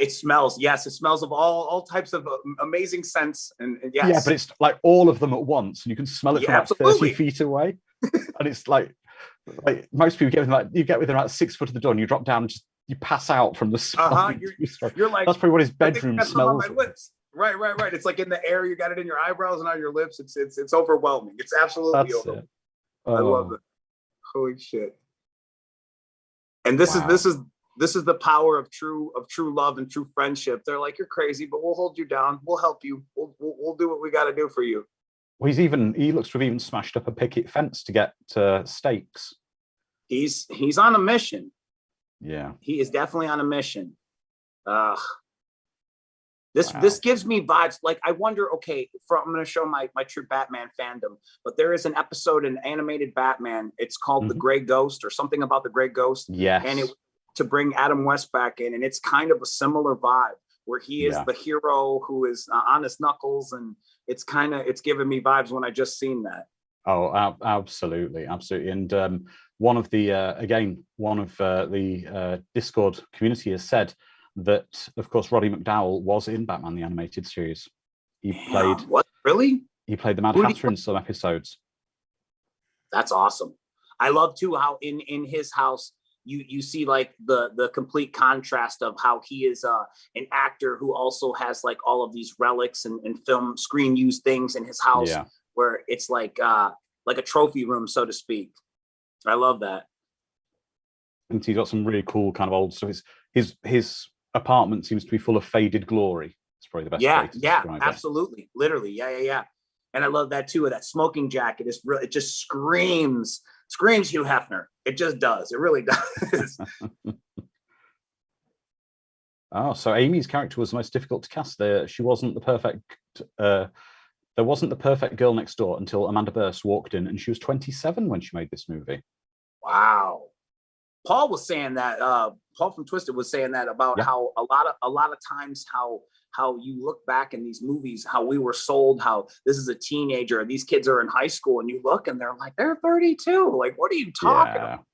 It smells. Yes, it smells of all types of amazing scents. And yes. Yeah, but it's like all of them at once, and you can smell it from about 30 feet away. And it's like most people you get within about 6 foot of the door, and you drop down, and you pass out from the smell. You're like, that's probably what his bedroom smells like. Right. It's like in the air. You got it in your eyebrows and on your lips. It's overwhelming. It's absolutely overwhelming. I love it. Holy shit! And this is the power of true love and true friendship. They're like, you're crazy, but we'll hold you down. We'll help you. We'll do what we got to do for you. Well, he looks to have even smashed up a picket fence to get steaks. He's on a mission. Yeah, he is definitely on a mission. This gives me vibes. Like, I wonder, okay, I'm going to show my true Batman fandom, but there is an episode in animated Batman. It's called The Gray Ghost, or something about the Gray Ghost. Yes. And it to bring Adam West back in. And it's kind of a similar vibe where he is the hero who is on his knuckles. And it's giving me vibes when I just seen that. Oh, absolutely. And one of the Discord community has said that, of course, Roddy McDowall was in Batman the Animated Series. He played the Mad Hatter in some episodes. That's awesome. I love too how in his house you see like the complete contrast of how he is an actor who also has like all of these relics and film screen used things in his house, where it's like a trophy room, so to speak. I love that. And he's got some really cool kind of old stuff. His apartment seems to be full of faded glory. It's probably the best way to describe it. Absolutely. Literally. Yeah. And I love that too. That smoking jacket is really, it just screams Hugh Hefner. It just does. It really does. Oh, so Amy's character was the most difficult to cast. She wasn't the perfect. There wasn't the perfect girl next door until Amanda Burse walked in, and she was 27 when she made this movie. Wow. Paul was saying that. Paul from Twisted was saying that about how a lot of times how you look back in these movies, how we were sold, how this is a teenager, these kids are in high school, and you look and they're like, they're 32. Like, what are you talking about?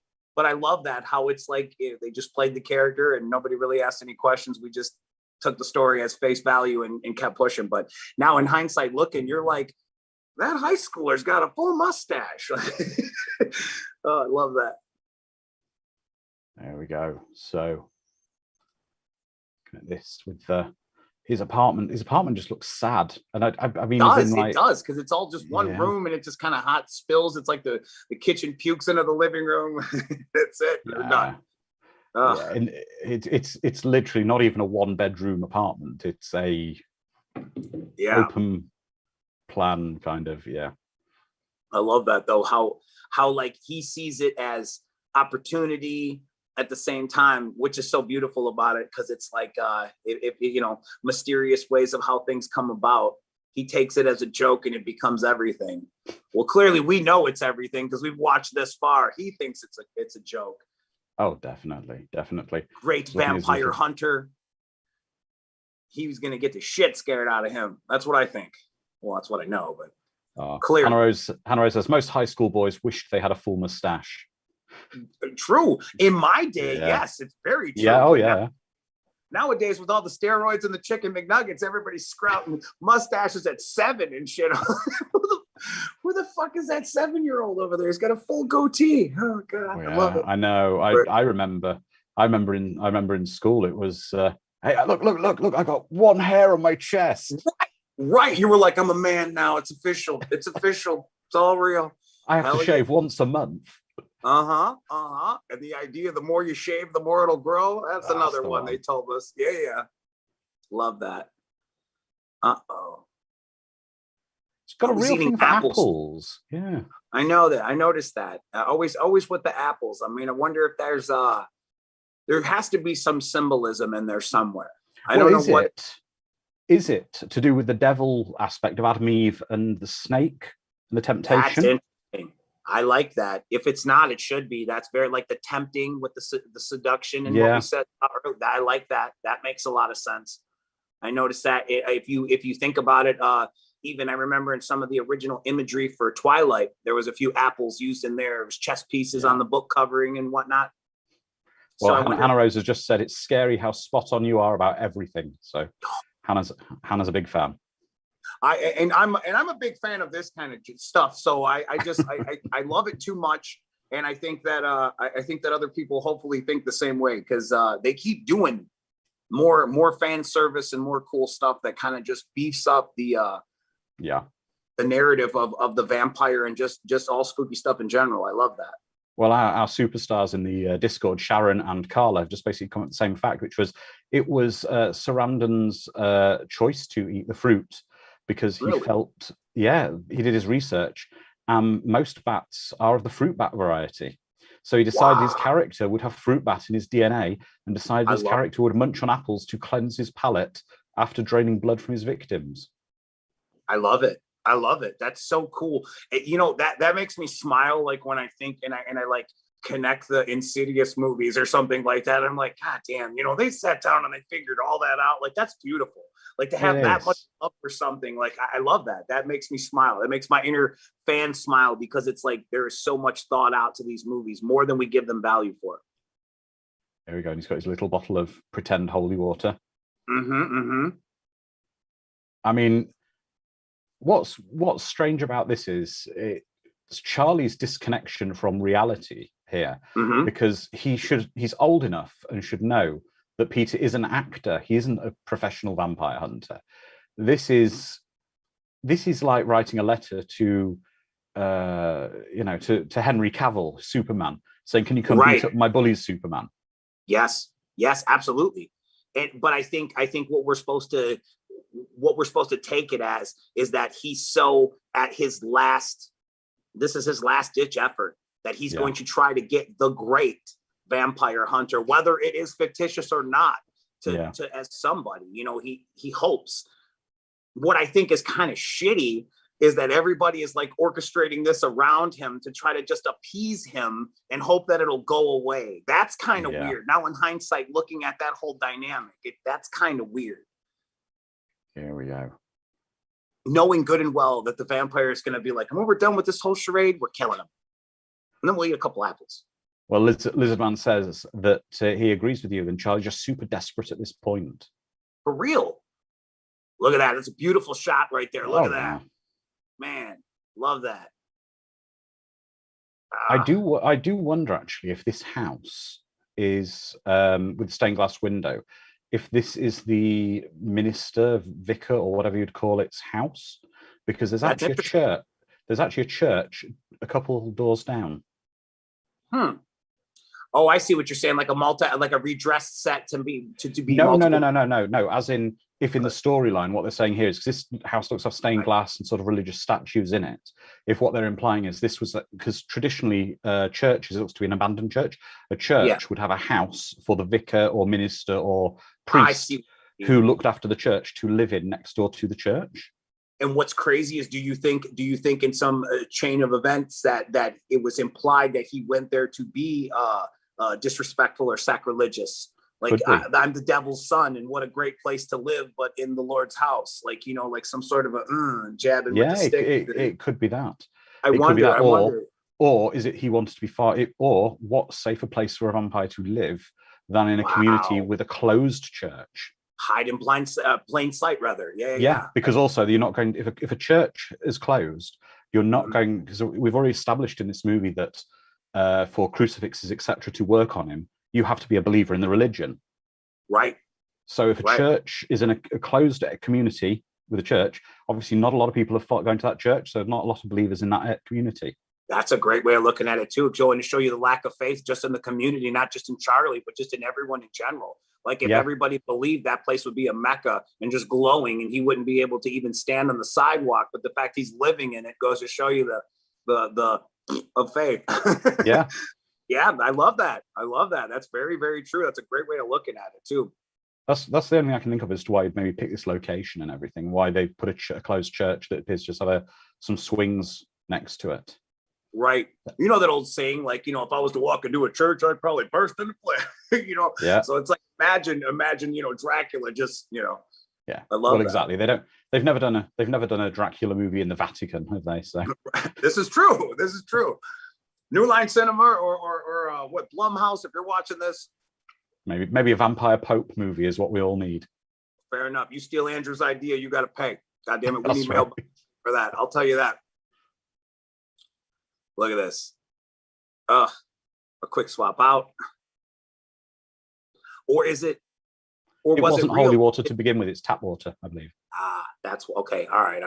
but I love that how it's like they just played the character and nobody really asked any questions. We just took the story as face value and kept pushing. But now in hindsight looking, you're like, that high schooler's got a full mustache. Oh, I love that. There we go. So this with his apartment just looks sad, and I mean, it does, because it's all just one room and it just kind of hot spills. It's like the kitchen pukes into the living room. That's it. They're done. Yeah, and it's literally not even a 1-bedroom apartment. It's a open plan kind of. I love that though, how like he sees it as opportunity at the same time, which is so beautiful about it, because it's like if you know, mysterious ways of how things come about. He takes it as a joke and it becomes everything. Well, clearly we know it's everything because we've watched this far. He thinks it's a joke. Oh, definitely. Great vampire hunter. He was going to get the shit scared out of him. That's what I think. Well, that's what I know, but clearly. Hannah Rose says most high school boys wished they had a full mustache. True. In my day, yes, it's very true. Yeah, oh yeah. Nowadays, with all the steroids and the chicken McNuggets, everybody's sprouting mustaches at 7 and shit. Who the fuck is that 7-year-old over there? He's got a full goatee. Oh god, I love it. I know. I remember in school it was hey, look, I got one hair on my chest. Right. You were like, I'm a man now. It's official. It's official. It's all real. I have to shave once a month. And the idea, the more you shave, the more it'll grow. That's another one they told us. Yeah. Love that. It's got a real thing for apples. Yeah. I know that. I noticed that. Always with the apples. I mean, I wonder if there has to be some symbolism in there somewhere. I don't know what. Is it to do with the devil aspect of Adam and Eve and the snake and the temptation? That's interesting. I like that. If it's not, it should be. That's very like the tempting with the seduction and what we said. I like that. That makes a lot of sense. I noticed that if you think about it, even I remember in some of the original imagery for Twilight, there was a few apples used in there. It was chess pieces on the book covering and whatnot. Well, so Hannah Rose has just said it's scary how spot on you are about everything. So Hannah's a big fan. I'm a big fan of this kind of stuff. So I love it too much, and I think that other people hopefully think the same way, because they keep doing more fan service and more cool stuff that kind of just beefs up the narrative of the vampire and just all spooky stuff in general. I love that. Well, our superstars in the Discord, Sharon and Carla, have just basically come at the same fact, which was it was Sarandon's choice to eat the fruit because he felt, he did his research. Most bats are of the fruit bat variety. So he decided his character would have fruit bat in his DNA and decided his character would munch on apples to cleanse his palate after draining blood from his victims. I love it. That's so cool. You know, that makes me smile, like when I think and I like connect the Insidious movies or something like that. I'm like, god damn, you know, they sat down and they figured all that out. Like, that's beautiful. Like, to have that much love for something, like I love that. That makes me smile. It makes my inner fan smile, because it's like there is so much thought out to these movies, more than we give them value for. There we go. And he's got his little bottle of pretend holy water. I mean, what's strange about this is it's Charlie's disconnection from reality here, because he's old enough and should know that Peter is an actor. He isn't a professional vampire hunter. This is like writing a letter to to Henry Cavill, Superman, saying, "Can you come beat up my bullies, Superman?" Yes, absolutely. But I think what we're supposed to take it as is that he's so at his last. This is his last ditch effort, that he's going to try to get the great vampire hunter, whether it is fictitious or not, to as somebody. You know, he hopes. What I think is kind of shitty is that everybody is like orchestrating this around him to try to just appease him and hope that it'll go away. That's kind of weird. Now, in hindsight, looking at that whole dynamic, that's kind of weird. Here we go. Knowing good and well that the vampire is going to be like, when we're done with this whole charade, we're killing him. And then we'll eat a couple apples. Well, Lizardman says that he agrees with you, and Charlie's just super desperate at this point. For real. Look at that. It's a beautiful shot right there. Look at that. Man, love that. I do wonder, actually, if this house is with stained glass window, if this is the minister, vicar, or whatever you'd call its house, because there's actually a church. There's actually a church a couple doors down. Oh, I see what you're saying. Like a redressed set to be. No. As in, if in the storyline, what they're saying here is, because this house looks like stained glass and sort of religious statues in it. If what they're implying is this was, because traditionally churches, it looks to be an abandoned church. A church would have a house for the vicar or minister or priest who looked after the church to live in next door to the church. And what's crazy is, do you think in some chain of events that it was implied that he went there to be disrespectful or sacrilegious? Like, I'm the devil's son, and what a great place to live, but in the Lord's house, like, you know, like some sort of a jabbing with the stick. It could be that. I wonder. Or is it he wanted to be or what safer place for a vampire to live than in a community with a closed church? Hide in plain sight, rather. Yeah. Because also, you're not going, if a church is closed, you're not going, because we've already established in this movie that for crucifixes, etc., to work on him, you have to be a believer in the religion. Right. So if a church is in a closed community with a church, obviously not a lot of people are going to that church, so not a lot of believers in that community. That's a great way of looking at it too, Joe, and to show you the lack of faith just in the community, not just in Charlie, but just in everyone in general. Like, if everybody believed that place would be a Mecca and just glowing, and he wouldn't be able to even stand on the sidewalk, but the fact he's living in it goes to show you the of faith. Yeah. Yeah, I love that. That's very, very true. That's a great way of looking at it too. That's the only thing I can think of as to why you'd maybe pick this location and everything. Why they put a closed church that appears to just have some swings next to it. Right. You know that old saying, like, you know, if I was to walk into a church, I'd probably burst into flames. You know. Yeah. So it's like, imagine, you know, Dracula just, you know. Yeah. I love that. Exactly. They've never done a Dracula movie in the Vatican, have they? So This is true. New Line Cinema or what, Blumhouse, if you're watching this. Maybe a vampire pope movie is what we all need. Fair enough. You steal Andrew's idea, you got to pay. God damn it, we need help for that. I'll tell you that. Look at this. A quick swap out. Or is it? Or it wasn't holy water to begin with. It's tap water, I believe. That's okay. All right.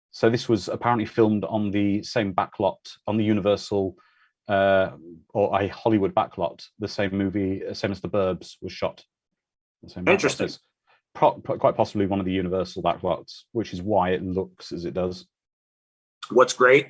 So this was apparently filmed on the same backlot, on the Universal or a Hollywood backlot. The same movie, same as The Burbs, was shot. The same Interesting. Quite possibly one of the Universal backlots, which is why it looks as it does. What's great,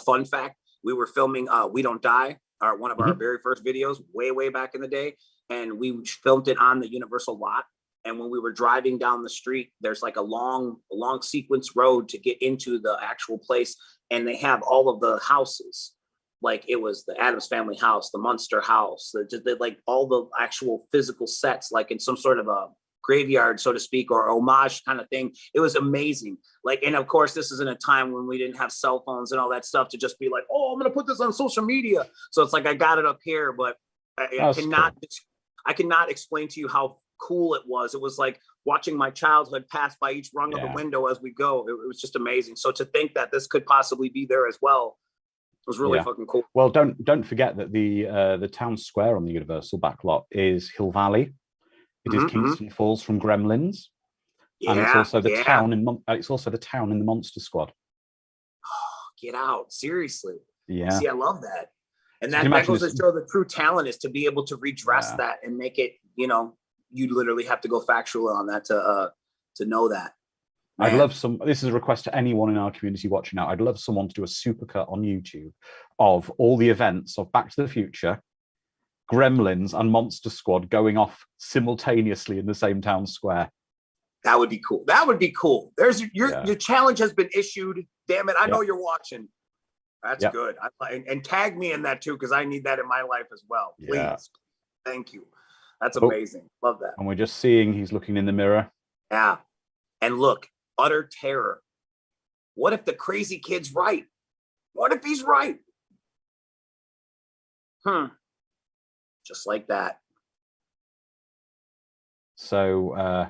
fun fact, we were filming We Don't Die, one of our very first videos, way back in the day, and we filmed it on the Universal lot. And when we were driving down the street, there's like a long sequence road to get into the actual place, and they have all of the houses. Like, it was the Addams Family house, the Munster house, like all the actual physical sets, like in some sort of a graveyard, so to speak, or homage kind of thing. It was amazing. Like, and of course, this is in a time when we didn't have cell phones and all that stuff to just be like, oh, I'm going to put this on social media. So it's like, I got it up here, but I cannot explain to you how cool it was. It was like watching my childhood pass by each rung of the window as we go. It was just amazing. So to think that this could possibly be there as well was really fucking cool. Well, don't forget that the town square on the Universal backlot is Hill Valley. It is Kingston Falls from Gremlins, and it's also the town in the Monster Squad. Oh, get out! Seriously. Yeah. See, I love that, and that goes to show the true talent is to be able to redress that and make it. You know, you literally have to go factual on that to know that. Man. I'd love this is a request to anyone in our community watching now. I'd love someone to do a supercut on YouTube of all the events of Back to the Future, Gremlins, and Monster Squad going off simultaneously in the same town square. That would be cool. There's your challenge has been issued. Damn it. I know you're watching. That's good. And tag me in that too, because I need that in my life as well. Please. Yeah. Thank you. That's amazing. Love that. And we're just seeing he's looking in the mirror. Yeah. And look, utter terror. What if the crazy kid's right? What if he's right? Just like that. So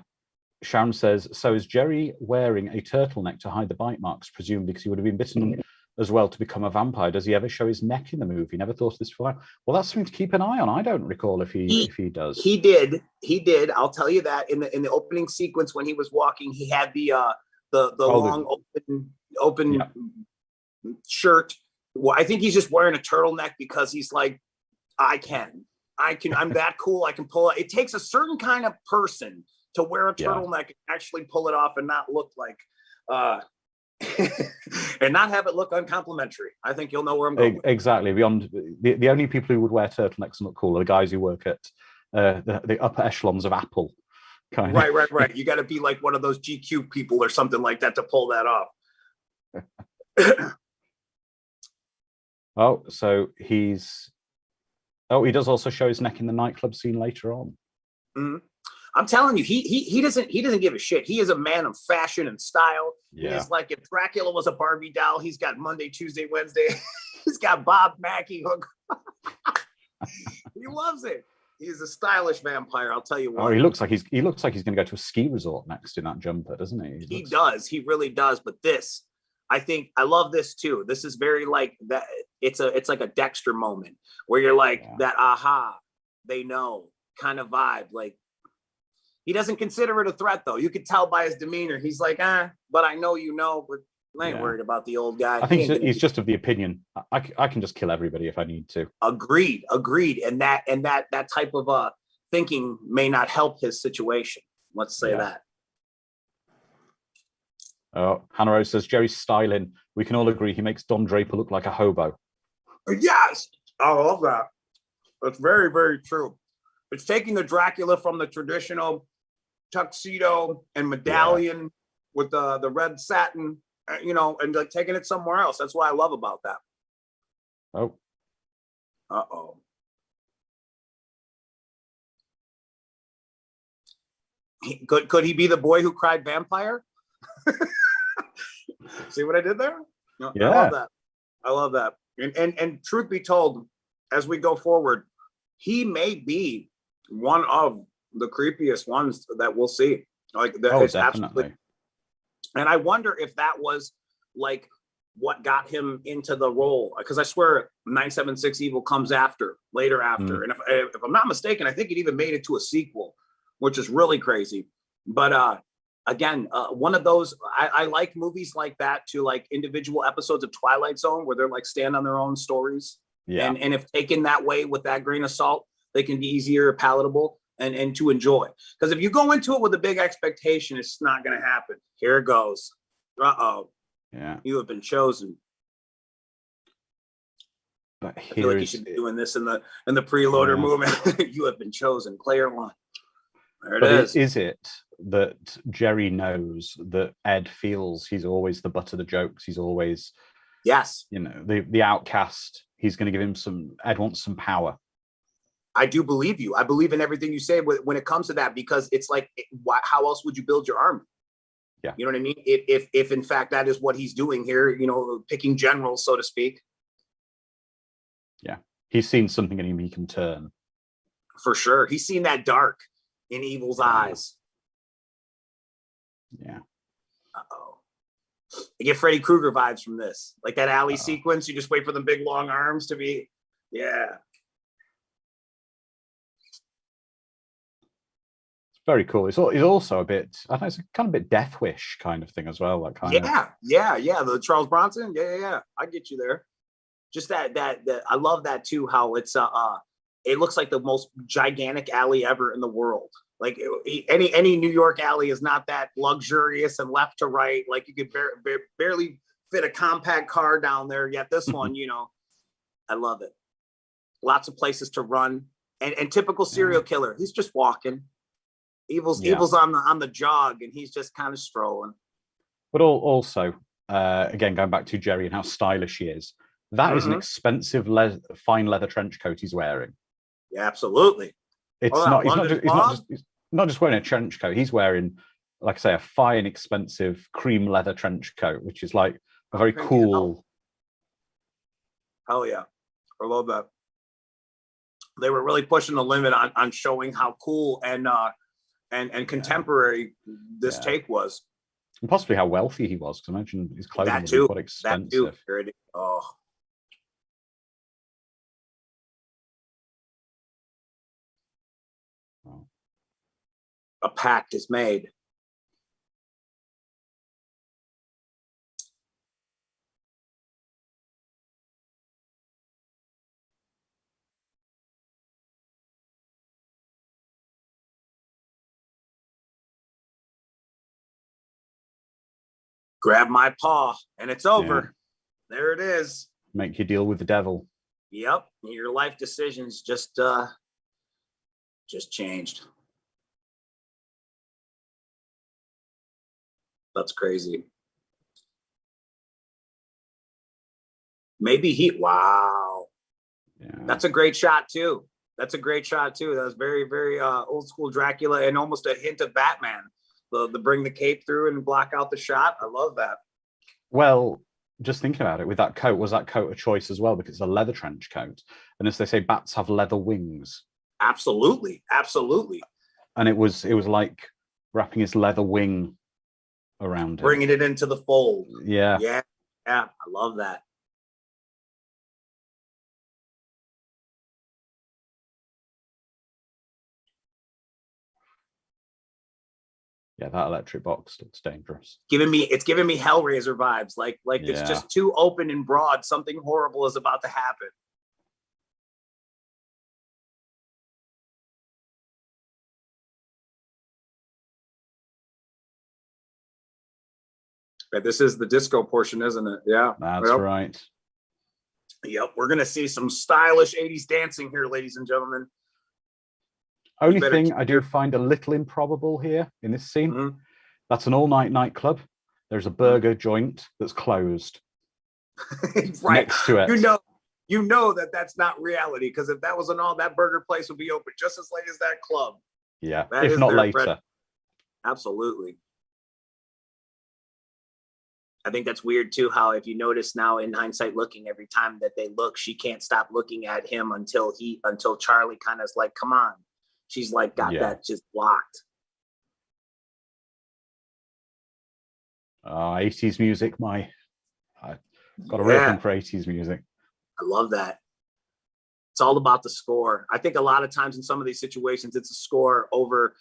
Sharon says, so is Jerry wearing a turtleneck to hide the bite marks, presumably because he would have been bitten as well to become a vampire? Does he ever show his neck in the movie? Never thought of this before. Well, that's something to keep an eye on. I don't recall if he does. He did. I'll tell you that in the opening sequence when he was walking, he had the long open shirt. Well, I think he's just wearing a turtleneck because he's like, I'm that cool. I can pull it. It takes a certain kind of person to wear a turtleneck and actually pull it off and not look like and not have it look uncomplimentary. I think you'll know where I'm going. Exactly. Beyond the only people who would wear turtlenecks and look cool are the guys who work at the upper echelons of Apple. Right. You got to be like one of those GQ people or something like that to pull that off. So he does also show his neck in the nightclub scene later on. Mm-hmm. I'm telling you, he doesn't give a shit. He is a man of fashion and style. Yeah. He is like, if Dracula was a Barbie doll, he's got Monday, Tuesday, Wednesday. He's got Bob Mackie hook. He loves it. He's a stylish vampire, I'll tell you what. Oh, he looks like he's going to go to a ski resort next in that jumper, doesn't he? He does. He really does. But this, I love this too. This is very like that. It's like a Dexter moment where you're like that aha, they know kind of vibe. Like, he doesn't consider it a threat though. You could tell by his demeanor. He's like, but I know but I ain't worried about the old guy. I think he's just of the opinion, I can just kill everybody if I need to. Agreed. And that type of thinking may not help his situation. Let's say that. Oh, Hannah Rose says, Jerry's styling. We can all agree he makes Don Draper look like a hobo. Yes, I love that. That's very, very true. It's taking the Dracula from the traditional tuxedo and medallion with the red satin, and like taking it somewhere else. That's what I love about that. Oh. Uh-oh. Could he be the boy who cried vampire? See what I did there? No, yeah. I love that. And truth be told, as we go forward, he may be one of the creepiest ones that we'll see. Like that, definitely. And I wonder if that was like what got him into the role, because I swear 976 Evil comes later after. And if I'm not mistaken, I think it even made it to a sequel, which is really crazy. But again, one of those, I like movies like that too, like individual episodes of Twilight Zone where they're like stand on their own stories. Yeah. And if taken that way with that grain of salt, they can be easier, palatable, and to enjoy. Because if you go into it with a big expectation, it's not going to happen. Here it goes. Uh-oh. Yeah. You have been chosen. But I feel like you should be doing this in the preloader movement. You have been chosen. Player one. There it is. Is it that Jerry knows that Ed feels he's always the butt of the jokes? He's always, the outcast. He's going to give him Ed wants some power. I do believe you. I believe in everything you say when it comes to that, because it's like, how else would you build your army? Yeah. You know what I mean? If in fact that is what he's doing here, picking generals, so to speak. Yeah. He's seen something in him he can turn. For sure. He's seen that dark in Evil's eyes. Yeah. Uh-oh. I get Freddy Krueger vibes from this. Like that alley sequence, you just wait for the big long arms to be, very cool. It's also a bit, I don't know, it's a kind of bit Death Wish kind of thing as well. That kind of. Yeah. The Charles Bronson. Yeah. I get you there. Just that I love that too. How it's it looks like the most gigantic alley ever in the world. Like any New York alley is not that luxurious and left to right. Like you could barely fit a compact car down there. Yet this one, I love it. Lots of places to run, and typical serial killer. He's just walking. Evil's on the jog, and he's just kind of strolling. But also, again, going back to Jerry and how stylish he is, that is an expensive fine leather trench coat he's wearing. Yeah, absolutely. He's not just wearing a trench coat. He's wearing, like I say, a fine, expensive cream leather trench coat, which is like a very cool. Hell yeah. I love that. They were really pushing the limit on showing how cool and contemporary this take was. And possibly how wealthy he was, because I imagine his clothing That was too. quite expensive. That too. Oh. A pact is made. Grab my paw, and it's over. Yeah. There it is. Make you deal with the devil. Yep. Your life decisions just changed. That's crazy. Maybe wow. Yeah. That's a great shot too. That was very, very old school Dracula and almost a hint of Batman. The bring the cape through and block out the shot. I love that. Well, just thinking about it, with that coat, was that coat a choice as well? Because it's a leather trench coat. And as they say, bats have leather wings. Absolutely. Absolutely. And it was like wrapping his leather wing around him. Bringing it into the fold. Yeah. Yeah. Yeah. I love that. Yeah, that electric box looks dangerous. It's giving me Hellraiser vibes. Like it's just too open and broad. Something horrible is about to happen. Right, this is the disco portion, isn't it? Yeah. That's right. Yep, we're gonna see some stylish 80s dancing here, ladies and gentlemen. Only thing I do find a little improbable here in this scene, that's an all-night nightclub. There's a burger joint that's closed. Right. Next to it. You know that's not reality, because if that was an all, that burger place would be open just as late as that club. Yeah, if not later. Absolutely. I think that's weird too, how if you notice now in hindsight looking, every time that they look, she can't stop looking at him until Charlie kind of is like, come on. She's like got that just blocked. 80s music, I got a real thing for 80s music. I love that. It's all about the score. I think a lot of times in some of these situations, it's a score over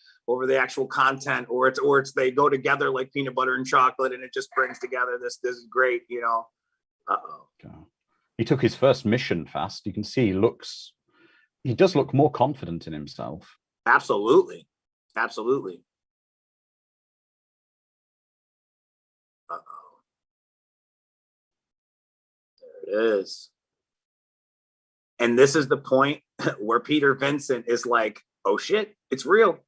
the actual content, or it's they go together like peanut butter and chocolate, and it just brings together this is great, you know. He took his first mission fast. You can see he does look more confident in himself. Absolutely. Absolutely. There it is. And this is the point where Peter Vincent is like, oh shit, it's real.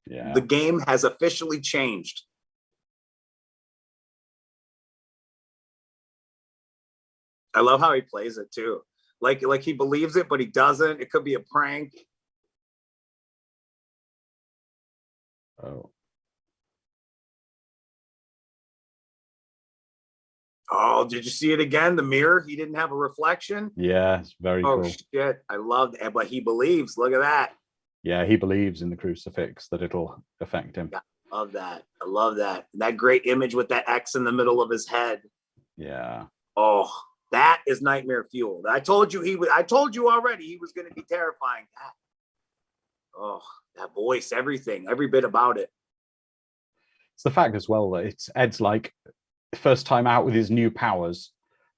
Yeah. The game has officially changed. I love how he plays it too. Like he believes it, but he doesn't. It could be a prank. Oh, did you see it again? The mirror, he didn't have a reflection. Yeah, it's very cool. Oh shit, I loved it. But he believes. Look at that. Yeah, he believes in the crucifix, that it'll affect him. Yeah, I love that. I love that. That great image with that X in the middle of his head. Yeah. Oh, that is nightmare fuel. I told you I told you already he was going to be terrifying. Oh, that voice, everything, every bit about it. It's the fact as well that it's Ed's like first time out with his new powers.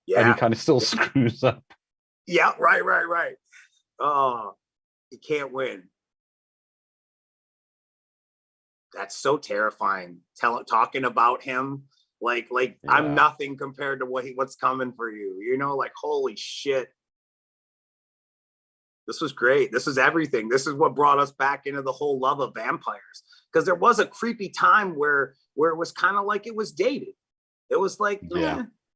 Yeah. And he kind of still screws up. Yeah, right. Oh, he can't win. That's so terrifying. Talking about him like I'm nothing compared to what's coming for you. You know, like holy shit. This was great. This is everything. This is what brought us back into the whole love of vampires. Because there was a creepy time where it was kind of like it was dated. It was like,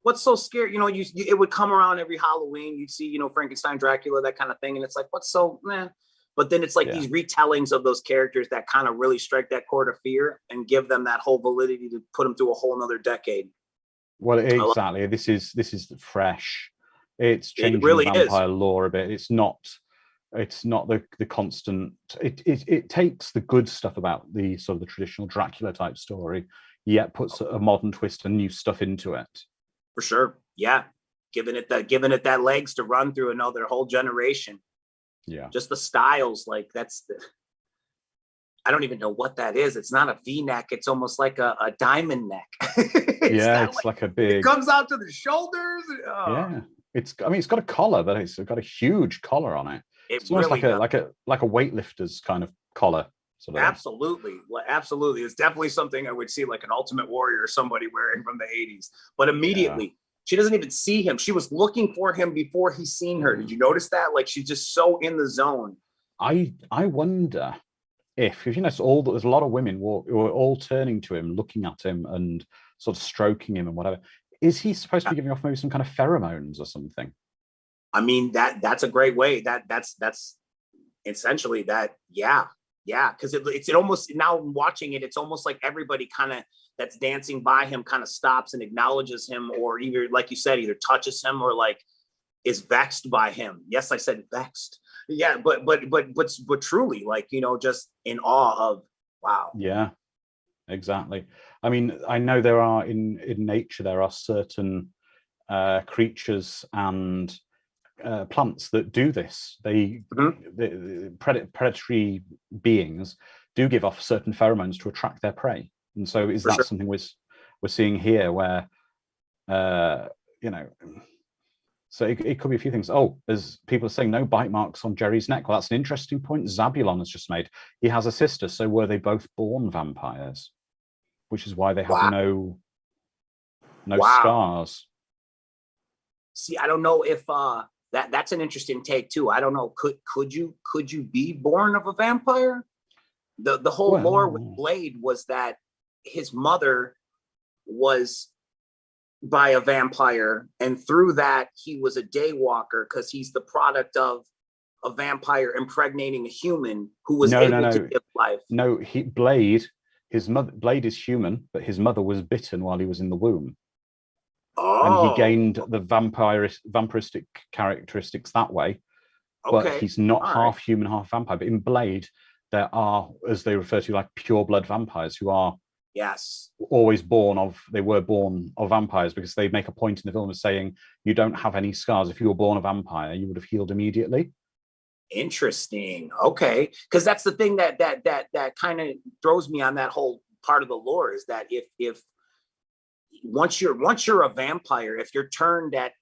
what's so scary? You know, it would come around every Halloween. You'd see, you know, Frankenstein, Dracula, that kind of thing. And it's like, what's so, But then it's like these retellings of those characters that kind of really strike that chord of fear and give them that whole validity to put them through a whole nother decade. Well, exactly. This is fresh. It's changing really the vampire lore a bit. It's not the constant. It takes the good stuff about the sort of the traditional Dracula type story, yet puts a modern twist and new stuff into it. For sure, yeah. Giving it that legs to run through another whole generation. Yeah, just the styles, like I don't even know what that is. It's not a V-neck. It's almost like a diamond neck. it's like a big. It comes out to the shoulders. Oh. Yeah, it's got a collar, but it's got a huge collar on it. It's almost really like a weightlifter's kind of collar. Sort of. Absolutely. It's definitely something I would see like an Ultimate Warrior or somebody wearing from the 80s. But immediately, she doesn't even see him. She was looking for him before he's seen her. Did you notice that? Like, she's just so in the zone. I wonder if you notice there's a lot of women who are all turning to him, looking at him, and sort of stroking him and whatever. Is he supposed to be giving off maybe some kind of pheromones or something? I mean, that's a great way. That's essentially that. Yeah. Because it's almost, now watching it, it's almost like everybody kind of that's dancing by him kind of stops and acknowledges him, or either, like you said, either touches him or like is vexed by him. Yes, I said vexed. Yeah, but truly, like, just in awe of, wow. Yeah, exactly. I mean, I know there are in nature, there are certain creatures and plants that do this. The predatory beings do give off certain pheromones to attract their prey. And so is that something we're seeing here, where so it could be a few things. Oh, as people are saying, no bite marks on Jerry's neck. Well, that's an interesting point Zabulon has just made. He has a sister, so were they both born vampires? Which is why they have no scars. See, I don't know if that's an interesting take too. I don't know. Could you be born of a vampire? The whole lore with Blade was that his mother was by a vampire, and through that he was a daywalker because he's the product of a vampire impregnating a human who was able to give life. No, Blade is human, but his mother was bitten while he was in the womb. And he gained the vampiristic characteristics that way. But he's not half human, half vampire. But in Blade, there are, as they refer to, like pure blood vampires who are always born of vampires, because they make a point in the film of saying you don't have any scars. If you were born a vampire, you would have healed immediately. Interesting. Okay, because that's the thing that kind of throws me on that whole part of the lore, is that if once you're a vampire, if you're turned at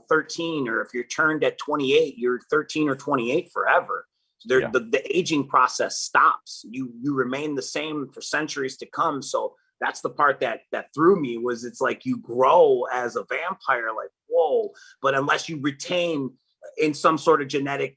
13, or if you're turned at 28, you're 13 or 28 forever. So the aging process stops. You remain the same for centuries to come. So that's the part that threw me, was it's like you grow as a vampire, like, whoa. But unless you retain in some sort of genetic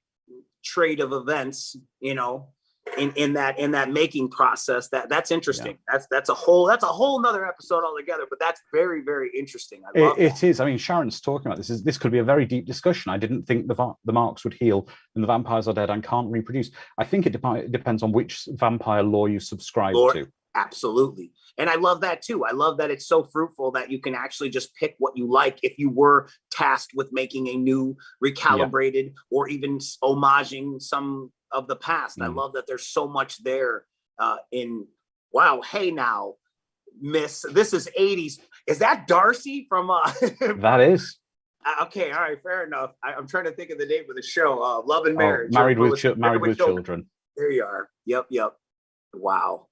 trait of events, in that making process, that's interesting. That's a whole nother episode altogether, but that's very, very interesting. I love it. Is. I mean, Sharon's talking about this. This could be a very deep discussion. I didn't think the marks would heal and the vampires are dead and can't reproduce. I think it depends on which vampire lore you subscribe to. Absolutely. And I love that too. I love that it's so fruitful that you can actually just pick what you like if you were tasked with making a new, recalibrated, or even homaging some of the past. I love that there's so much there wow. Hey now, Miss, this is 80s. Is that Darcy from That is. Okay, all right, fair enough. I'm trying to think of the name of the show. Love and Marriage. Married with Children. There you are. Yep. Wow.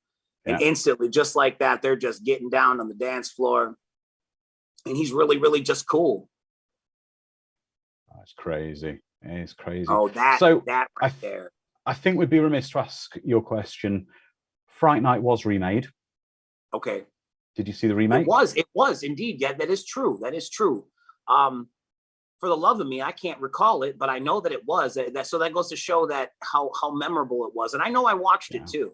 And instantly, just like that, they're just getting down on the dance floor. And he's really, really just cool. That's crazy. It's crazy. Oh, that right there. I think we'd be remiss to ask your question. Fright Night was remade. Okay. Did you see the remake? It was indeed. Yeah, that is true. For the love of me, I can't recall it, but I know that it was. So that goes to show that how memorable it was. And I know I watched it too.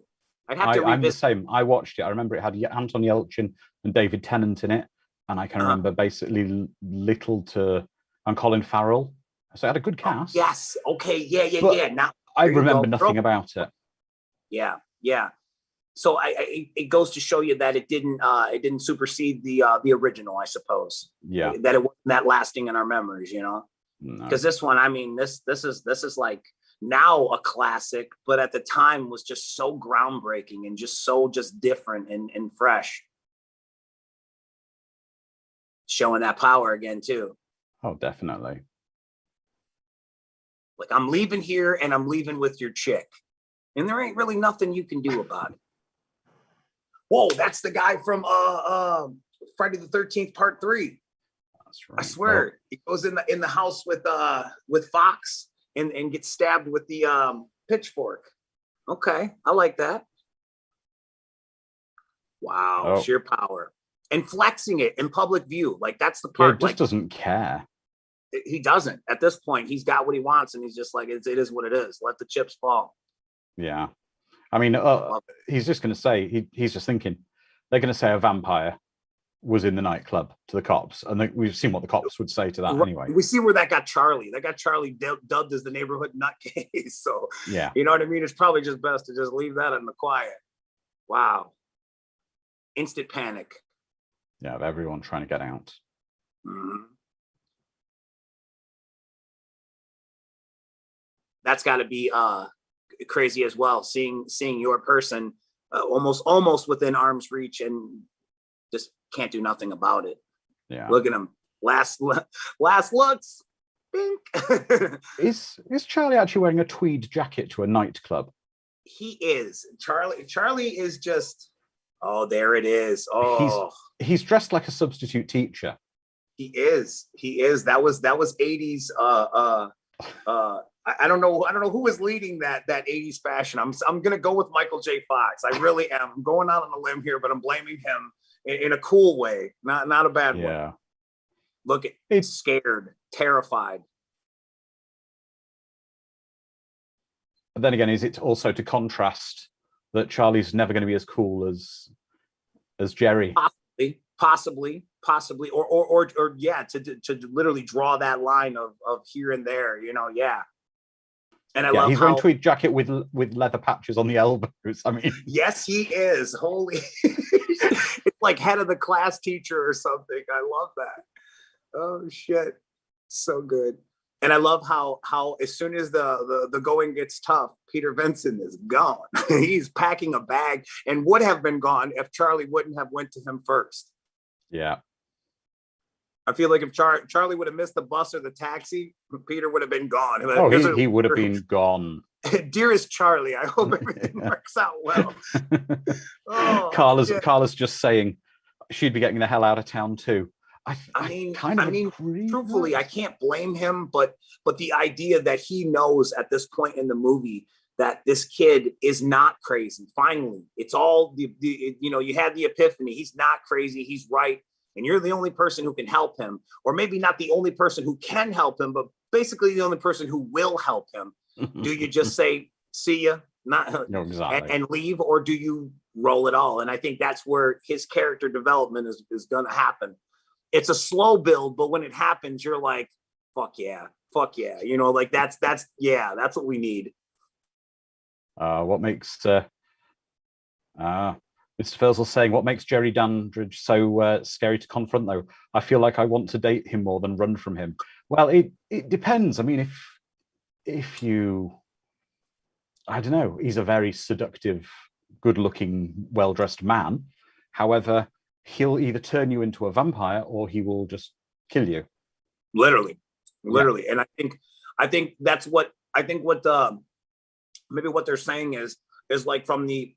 I'd have to revisit. I'm the same. I watched it. I remember it had Anton Yelchin and David Tennant in it. And I can remember basically and Colin Farrell. So it had a good cast. Yes. Okay. Yeah. Now I remember nothing about it. Yeah. So it goes to show you that it didn't supersede the original, I suppose. Yeah. That it wasn't that lasting in our memories, Because this one, I mean, this is like now a classic, but at the time was just so groundbreaking and just different and fresh. Showing that power again too. Oh, definitely. Like, I'm leaving here and I'm leaving with your chick, and there ain't really nothing you can do about it. Whoa, that's the guy from Friday the 13th Part 3. That's right. I swear, he goes in the house with Fox and gets stabbed with the pitchfork. Okay, I like that. Wow, sheer power. And flexing it in public view. Like, that's the part. He just doesn't care. He doesn't. At this point, he's got what he wants, and he's just like, it is what it is. Let the chips fall. Yeah. I mean, he's just going to say, he's just thinking, they're going to say a vampire was in the nightclub to the cops. And we've seen what the cops would say to that anyway. We see where that got Charlie. That got Charlie dubbed as the neighborhood nutcase. So, yeah, you know what I mean? It's probably just best to just leave that in the quiet. Wow. Instant panic. Yeah, of everyone trying to get out. Mm-hmm. That's got to be crazy as well. Seeing your person almost within arm's reach and just can't do nothing about it. Yeah. Look at him. Last looks. Bink. Is Charlie actually wearing a tweed jacket to a nightclub? He is. Charlie is just. Oh, there it is. Oh, he's dressed like a substitute teacher. He is. That was 80s. I don't know who was leading that 80s fashion. I'm gonna go with Michael J. Fox. I really am. I'm going out on a limb here, but I'm blaming him in a cool way, not a bad way. Look at it's scared, terrified. But then again, is it also to contrast that Charlie's never going to be as cool as Jerry? Possibly, or yeah, to literally draw that line of here and there, you know, yeah. And I love he's wearing a tweed jacket with leather patches on the elbows. I mean, yes, he is. Holy, it's like head of the class teacher or something. I love that. Oh shit, so good. And I love how as soon as the going gets tough, Peter Vincent is gone. He's packing a bag and would have been gone if Charlie wouldn't have went to him first. Yeah. I feel like if Charlie would have missed the bus or the taxi, Peter would have been gone. Oh, he would have been gone. Dearest Charlie, I hope everything works out well. Oh, Carla's just saying she'd be getting the hell out of town too. I mean, truthfully, I can't blame him, but the idea that he knows at this point in the movie that this kid is not crazy. Finally, it's all you had the epiphany. He's not crazy. He's right. And you're the only person who can help him, or maybe not the only person who can help him, but basically the only person who will help him. Do you just say, see ya, and leave, or do you roll it all? And I think that's where his character development is going to happen. It's a slow build, but when it happens, you're like, fuck yeah. You know, like that's what we need. What makes Mr. Furzel saying, what makes Jerry Dandridge so scary to confront, though? I feel like I want to date him more than run from him. Well, it depends. I mean, if you, I don't know, he's a very seductive, good-looking, well-dressed man. However, he'll either turn you into a vampire or he will just kill you. Literally. Yeah. And I think that's what maybe what they're saying is like from the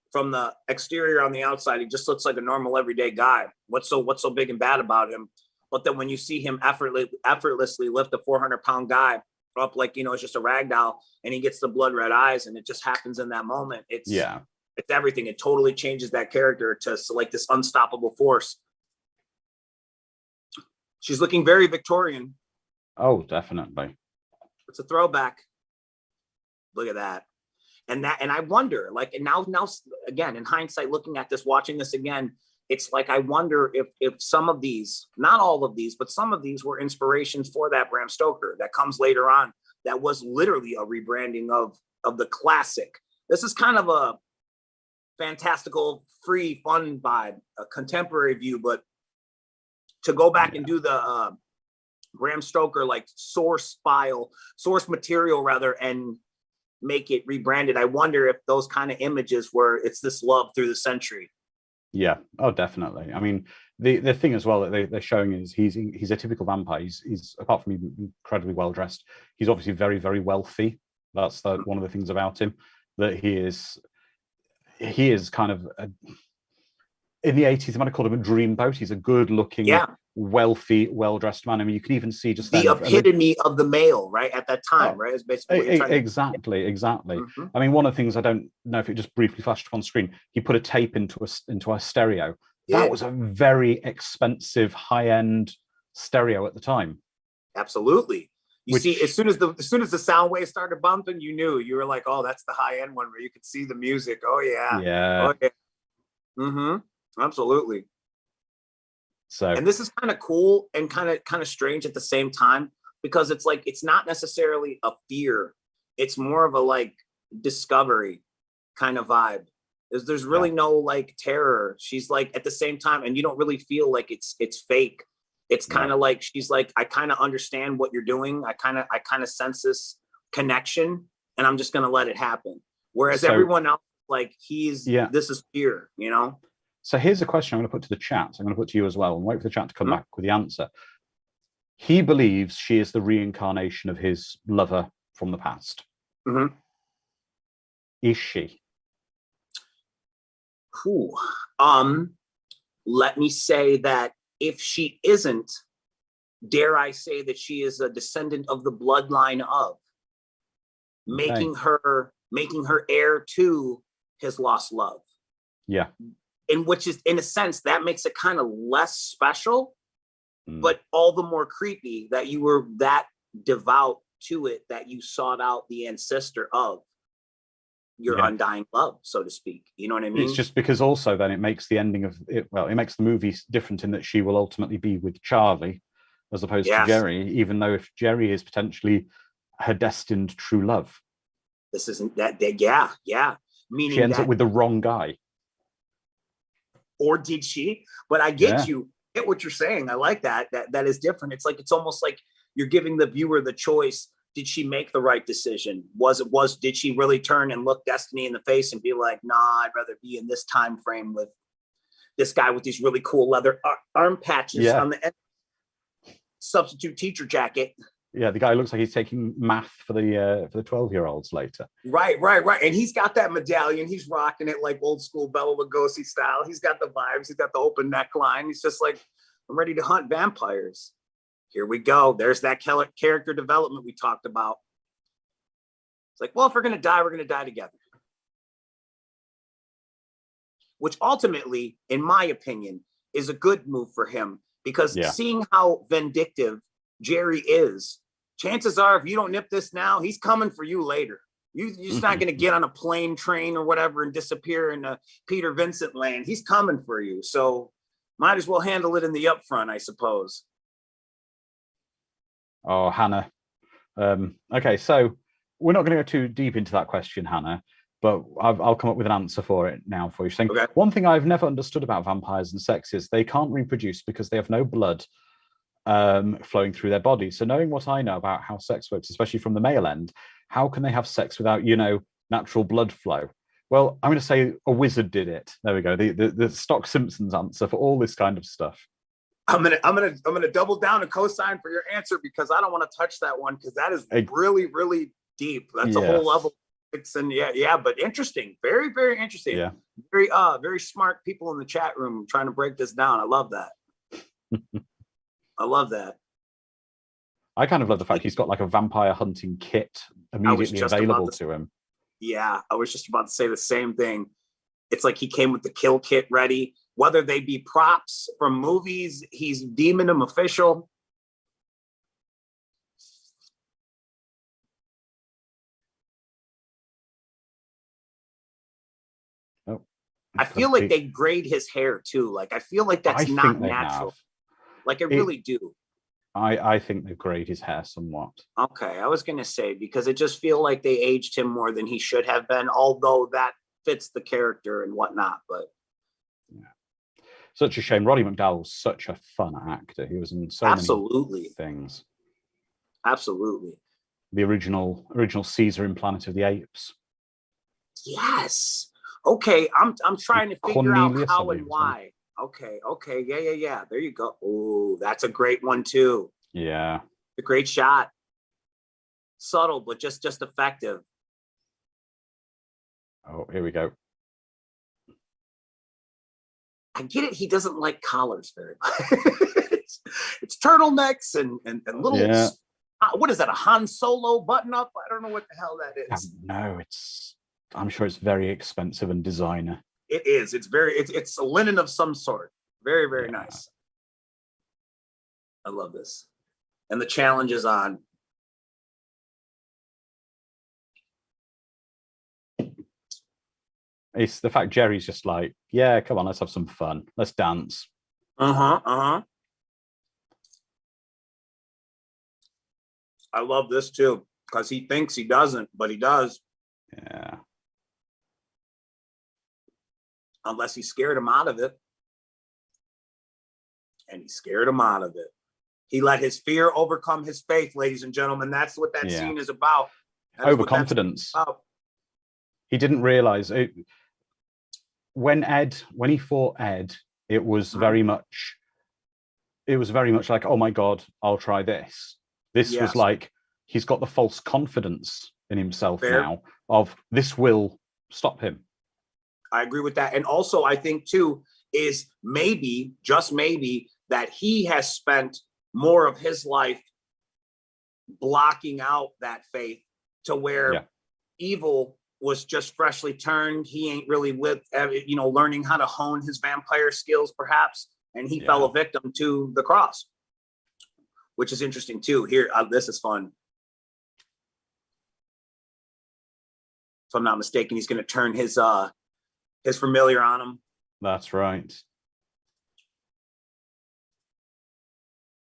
exterior on the outside, he just looks like a normal everyday guy. What's so big and bad about him? But then when you see him effortlessly lift a 400-pound guy up like, it's just a rag doll, and he gets the blood red eyes, and it just happens in that moment. It's everything. It totally changes that character to like this unstoppable force. She's looking very Victorian. Oh, definitely. It's a throwback. Look at that. And I wonder, like, and now again, in hindsight, looking at this, watching this again, it's like, I wonder if some of these, not all of these, but some of these were inspirations for that Bram Stoker that comes later on. That was literally a rebranding of the classic. This is kind of a fantastical, free, fun vibe, a contemporary view, but to go back and do the Bram Stoker like source material rather, and make it rebranded. I wonder if those kind of images where it's this love through the century. Yeah. Oh, definitely. I mean, the thing as well that they're showing is he's a typical vampire. He's apart from being incredibly well dressed, he's obviously very, very wealthy. That's one of the things about him, that he is kind of in the 80s, they might have called him a dreamboat. He's a good-looking, wealthy, well-dressed man. I mean, you can even see just the epitome of the male, right, at that time, right? It's basically exactly. Mm-hmm. I mean, one of the things, I don't know if it just briefly flashed on screen, he put a tape into a stereo. Yeah. That was a very expensive, high-end stereo at the time. Absolutely. You see, as soon as the sound wave started bumping, you were like, oh, that's the high-end one where you could see the music. Oh yeah. Yeah. Oh, yeah. Mm-hmm. Absolutely. So, and this is kind of cool and kind of strange at the same time, because it's like, it's not necessarily a fear. It's more of a like discovery kind of vibe. There's really no like terror. She's like at the same time, and you don't really feel like it's fake. It's kind of like, she's like, I kind of understand what you're doing. I kind of sense this connection, and I'm just going to let it happen. Whereas everyone else, like this is fear, you know? So here's a question I'm going to put to the chat. I'm going to put to you as well, and wait for the chat to come back with the answer. He believes she is the reincarnation of his lover from the past. Mm-hmm. Is she? Ooh. Let me say that if she isn't, dare I say that she is a descendant of the bloodline of, making her heir to his lost love. Yeah. And which is, in a sense, that makes it kind of less special, but all the more creepy that you were that devout to it, that you sought out the ancestor of your undying love, so to speak. You know what I mean? It's just because also then it makes the ending of it, well, it makes the movie different in that she will ultimately be with Charlie as opposed to Jerry, even though if Jerry is potentially her destined true love. This isn't that, yeah. Meaning she ends up with the wrong guy. Or did she? But I get you. Get what you're saying. I like that. That is different. It's like, it's almost like you're giving the viewer the choice. Did she make the right decision? Did she really turn and look destiny in the face and be like, nah, I'd rather be in this time frame with this guy with these really cool leather arm patches on the end, substitute teacher jacket. Yeah, the guy looks like he's taking math for the 12-year-olds later. Right. And he's got that medallion. He's rocking it like old school Bela Lugosi style. He's got the vibes. He's got the open neckline. He's just like, I'm ready to hunt vampires. Here we go. There's that character development we talked about. It's like, well, if we're going to die together. Which ultimately, in my opinion, is a good move for him, because seeing how vindictive Jerry is, chances are, if you don't nip this now, he's coming for you later. You're just not going to get on a plane, train, or whatever and disappear in a Peter Vincent land. He's coming for you. So might as well handle it in the upfront, I suppose. Oh, Hannah. Okay, so we're not going to go too deep into that question, Hannah, but I'll come up with an answer for it now for you. Saying, one thing I've never understood about vampires and sex is they can't reproduce because they have no blood flowing through their body. So knowing what I know about how sex works, especially from the male end, how can they have sex without, natural blood flow? Well, I'm going to say a wizard did it. There we go. The stock Simpsons answer for all this kind of stuff. I'm gonna double down and co-sign for your answer, because I don't want to touch that one, because that is really, really deep. That's a whole level. And but interesting. Very, very interesting. Yeah. Very smart people in the chat room trying to break this down. I love that. I love that. I kind of love the fact he's got like a vampire hunting kit immediately available to him. Yeah, I was just about to say the same thing. It's like he came with the kill kit ready. Whether they be props from movies, he's deeming them official. Oh, I feel like they grade his hair too. Like, I feel like that's not natural. Like, I really do. I think they grade his hair somewhat. Okay, I was going to say, because it just feel like they aged him more than he should have been, although that fits the character and whatnot. But Such a shame. Roddy McDowall was such a fun actor. He was in so many things. Absolutely. The original Caesar in Planet of the Apes. Yes. Okay, I'm trying to figure out how and why. Okay, yeah. There you go. Oh, that's a great one too. Yeah. A great shot. Subtle, but just effective. Oh, here we go. I get it. He doesn't like collars very much. it's turtlenecks and little. Yeah. What is that? A Han Solo button up? I don't know what the hell that is. No, I'm sure it's very expensive and designer. It is. It's a linen of some sort. Very, very nice. I love this. And the challenge is on. It's the fact Jerry's just like, yeah, come on, let's have some fun. Let's dance. I love this too, because he thinks he doesn't, but he does. Yeah. Unless he scared him out of it. And he scared him out of it. He let his fear overcome his faith, ladies and gentlemen. That's what that scene is about. Overconfidence. He didn't realize it. When he fought Ed, it was very much like, oh my God, I'll try this. This was like, he's got the false confidence in himself now of this will stop him. I agree with that. And also I think too, is maybe, just maybe, that he has spent more of his life blocking out that faith to where evil was just freshly turned. He ain't really with, learning how to hone his vampire skills, perhaps. And he fell a victim to the cross, which is interesting too. Here, this is fun. If I'm not mistaken, he's going to turn his familiar on him. That's right.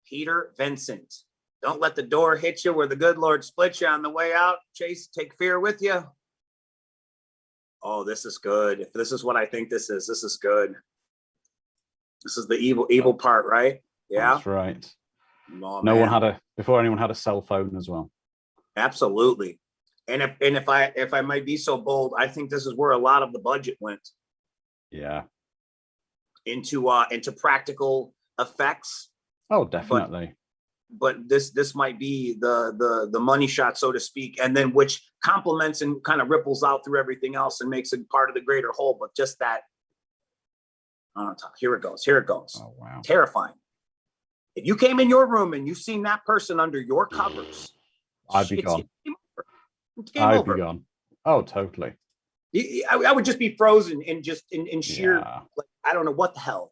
Peter Vincent. Don't let the door hit you where the good Lord split you on the way out. Chase, take fear with you. Oh, this is good. If this is what I think this is good. This is the evil part, right? Yeah. That's right. Oh, no one had before anyone had a cell phone as well. Absolutely. And if I might be so bold, I think this is where a lot of the budget went. Yeah. Into practical effects. Oh, definitely. But this might be the money shot, so to speak, and then which complements and kind of ripples out through everything else and makes it part of the greater whole. But just that, here it goes. Oh, wow. Terrifying. If you came in your room and you've seen that person under your covers, I'd be gone. I'd be gone. Oh, totally. I would just be frozen and just in sheer, like, I don't know what the hell.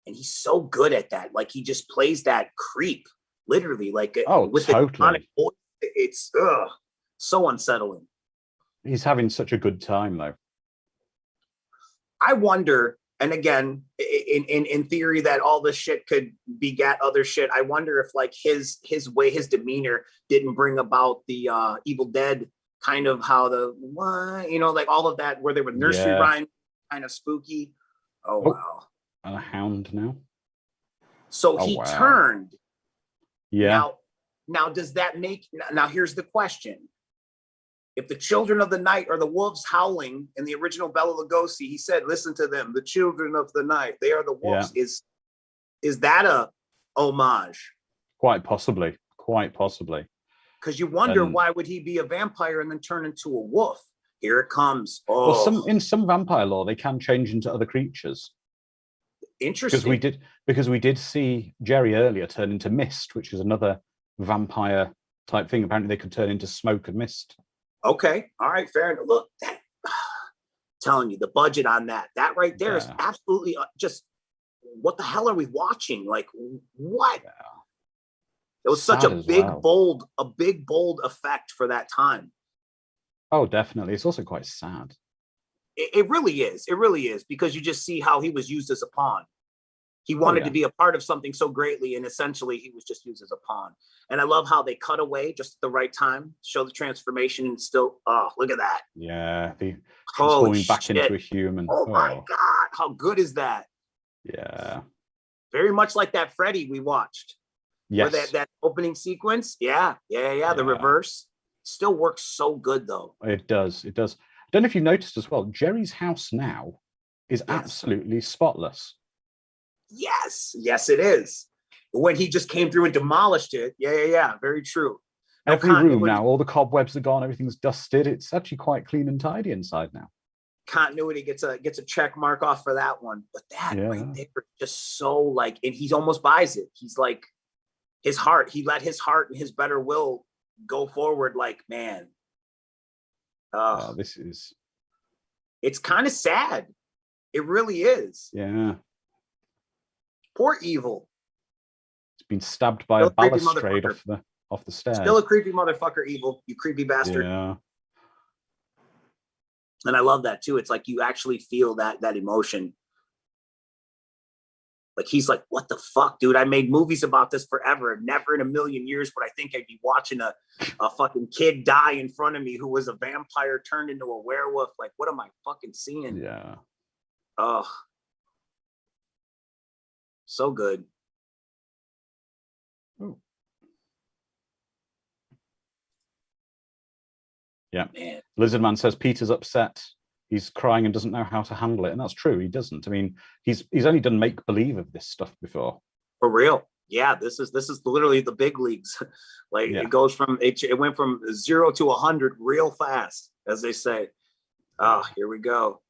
And he's so good at that. Like, he just plays that creep, literally, like with totally. The voice. It's so unsettling. He's having such a good time, though. I wonder, and again, in theory, that all this shit could beget other shit. I wonder if, like, his way, his demeanor didn't bring about the Evil Dead kind of how like all of that, where they were nursery rhyme, kind of spooky. Oh wow. And a hound now. So he turned. Yeah. Now, does that make? Now, here's the question: if the children of the night are the wolves howling in the original Bela Lugosi, he said, "Listen to them, the children of the night. They are the wolves." Yeah. Is that a homage? Quite possibly. Because you wonder why would he be a vampire and then turn into a wolf? Here it comes. Oh, well, in some vampire lore, they can change into other creatures. Interesting. Because we did see Jerry earlier turn into mist, which is another vampire type thing. Apparently they could turn into smoke and mist. Okay. All right. Fair enough. Look, telling you the budget on that right there is absolutely just, what the hell are we watching? Like, what? Yeah. It was such a big, bold effect for that time. Oh, definitely. It's also quite sad. It really is. It really is, because you just see how he was used as a pawn. He wanted to be a part of something so greatly, and essentially he was just used as a pawn. And I love how they cut away just at the right time, show the transformation, and still, oh, look at that. Yeah, the transforming back into a human. Oh my God, how good is that? Yeah. Very much like that Freddy we watched. Yes. Where that opening sequence. Yeah. The reverse still works so good though. It does. It does. I don't know if you noticed as well, Jerry's house now is absolutely spotless. Yes, it is. When he just came through and demolished it. Yeah. Very true. Every room now, all the cobwebs are gone, everything's dusted. It's actually quite clean and tidy inside now. Continuity gets a check mark off for that one. But that right there, just so like, and he almost buys it. He's like, his heart, he let his heart and his better will go forward. Like, man, it's kind of sad. It really is. Yeah. Poor Evil. It's been stabbed by a balustrade off the stairs. Still a creepy motherfucker, Evil. You creepy bastard. Yeah. And I love that too. It's like you actually feel that emotion. Like he's like, what the fuck, dude? I made movies about this forever. Never in a million years would I think I'd be watching a fucking kid die in front of me who was a vampire turned into a werewolf. Like, what am I fucking seeing? Yeah. Oh, so good. Ooh. Yeah. Man. Lizardman says Peter's upset. He's crying and doesn't know how to handle it. And that's true. He doesn't. I mean, he's only done make believe of this stuff before. For real. Yeah, this is literally the big leagues. Like it goes from it went from 0 to 100 real fast, as they say. Oh, here we go.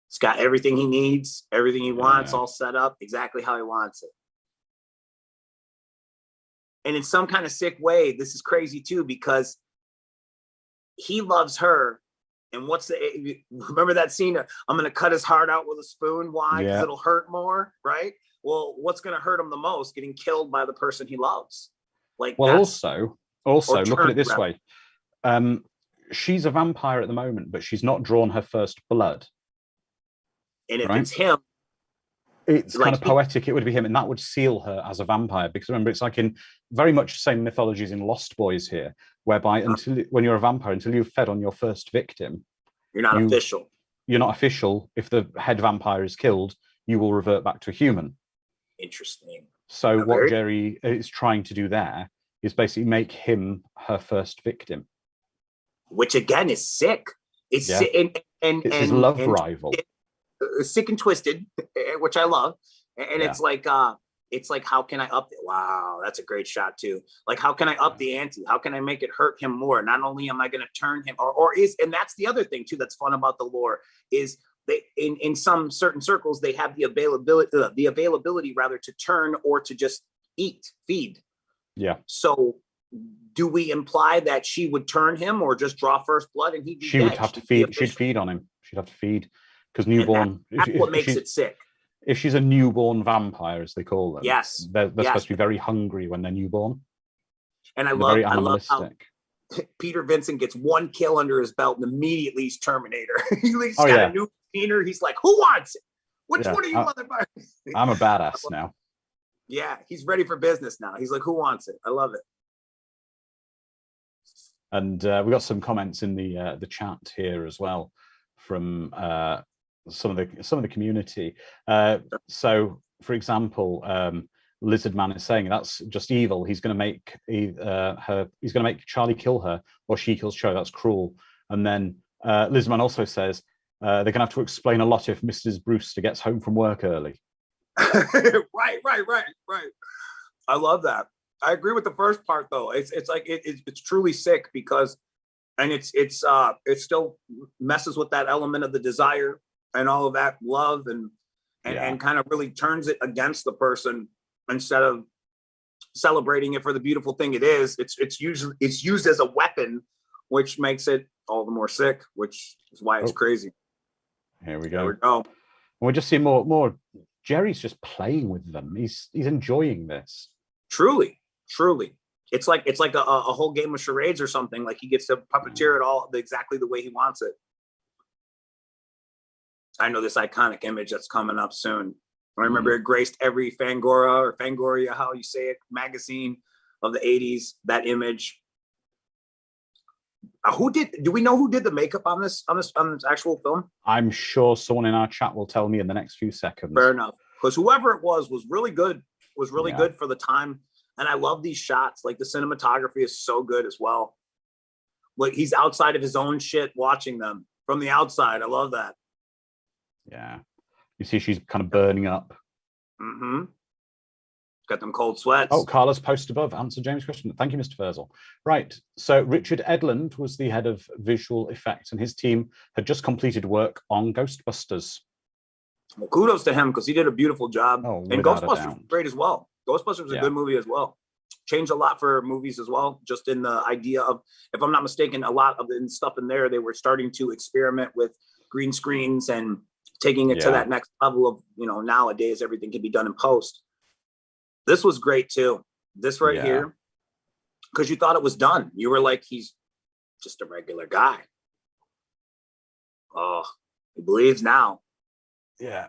It's got everything he needs, everything he wants, all set up exactly how he wants it. And in some kind of sick way, this is crazy too, because he loves her. And remember that scene? I'm going to cut his heart out with a spoon. Why? Because it'll hurt more, right? Well, what's going to hurt him the most? Getting killed by the person he loves. Like, well, also look at it this way. She's a vampire at the moment, but she's not drawn her first blood. And if it's him, it's like kind of poetic. It would be him, and that would seal her as a vampire. Because remember, it's like in very much the same mythologies in Lost Boys here, whereby when you're a vampire, until you've fed on your first victim, you're not official. You're not official. If the head vampire is killed, you will revert back to a human. Interesting. So what Jerry is trying to do there is basically make him her first victim, which again is sick. It's it's his love rival. Sick and twisted, which I love. And it's like how can I up it? Wow, that's a great shot too. Like, how can I up the ante? How can I make it hurt him more? Not only am I going to turn him, and that's the other thing too that's fun about the lore is they in some certain circles they have the availability rather to turn or to just feed. Yeah. So do we imply that she would turn him or just draw first blood and she would have to feed? She'd feed on him. She'd have to feed. Because newborn, that's what makes it sick. If she's a newborn vampire, as they call them, they're supposed to be very hungry when they're newborn. And I love how Peter Vincent gets one kill under his belt and immediately he's Terminator. He's got a new demeanor. He's like, "Who wants it? Which one of you motherfuckers?" I'm a badass now. Yeah, he's ready for business now. He's like, "Who wants it?" I love it. And we got some comments in the chat here as well from some of the community. So, for example, Lizardman is saying that's just evil. He's going to make He's going to make Charlie kill her, or she kills Charlie. That's cruel. And then Lizardman also says they're going to have to explain a lot if Mrs. Brewster gets home from work early. Right. I love that. I agree with the first part though. It's like it's truly sick because, and it still messes with that element of the desire and all of that love and kind of really turns it against the person instead of celebrating it for the beautiful thing it is. It's used as a weapon, which makes it all the more sick, which is why it's crazy. Here we go. And we just see more Jerry's just playing with them. He's enjoying this. Truly. It's like a whole game of charades or something. Like he gets to puppeteer it all exactly the way he wants it. I know this iconic image that's coming up soon. I remember it graced every Fangoria, how you say it, magazine of the 80s, that image. Do we know who did the makeup on this actual film? I'm sure someone in our chat will tell me in the next few seconds. Fair enough. Because whoever it was really good, good for the time. And I love these shots. Like the cinematography is so good as well. Like he's outside of his own shit watching them from the outside. I love that. Yeah. You see she's kind of burning up. Mm-hmm. Got them cold sweats. Oh, Carla's post above answered James' question. Thank you, Mr. Ferzel. Right. So Richard Edlund was the head of visual effects, and his team had just completed work on Ghostbusters. Well, kudos to him because he did a beautiful job. Oh, and Ghostbusters was great as well. Ghostbusters was a good movie as well. Changed a lot for movies as well. Just in the idea of, if I'm not mistaken, a lot of the stuff in there, they were starting to experiment with green screens and taking it to that next level of, nowadays everything can be done in post. This was great too. This right here, because you thought it was done. You were like, he's just a regular guy. Oh, he believes now. Yeah.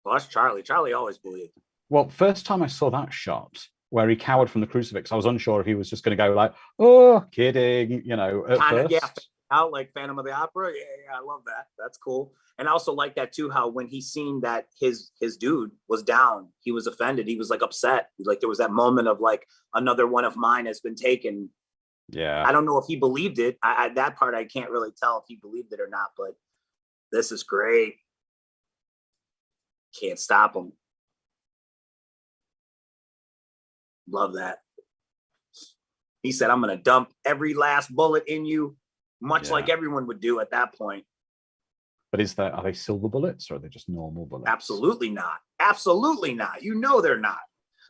Well, that's Charlie. Charlie always believed. Well, first time I saw that shot where he cowered from the crucifix, I was unsure if he was just going to go like, oh, kidding, at first. Yeah, out like Phantom of the Opera. Yeah, I love that. That's cool. And I also like that too, how when he seen that his dude was down, he was offended. He was like upset. Like there was that moment of like, another one of mine has been taken. Yeah. I don't know if he believed it. That part, I can't really tell if he believed it or not, but this is great. Can't stop him. Love that. He said, I'm going to dump every last bullet in you, much like everyone would do at that point. But are they silver bullets or are they just normal bullets? Absolutely not. Absolutely not. They're not.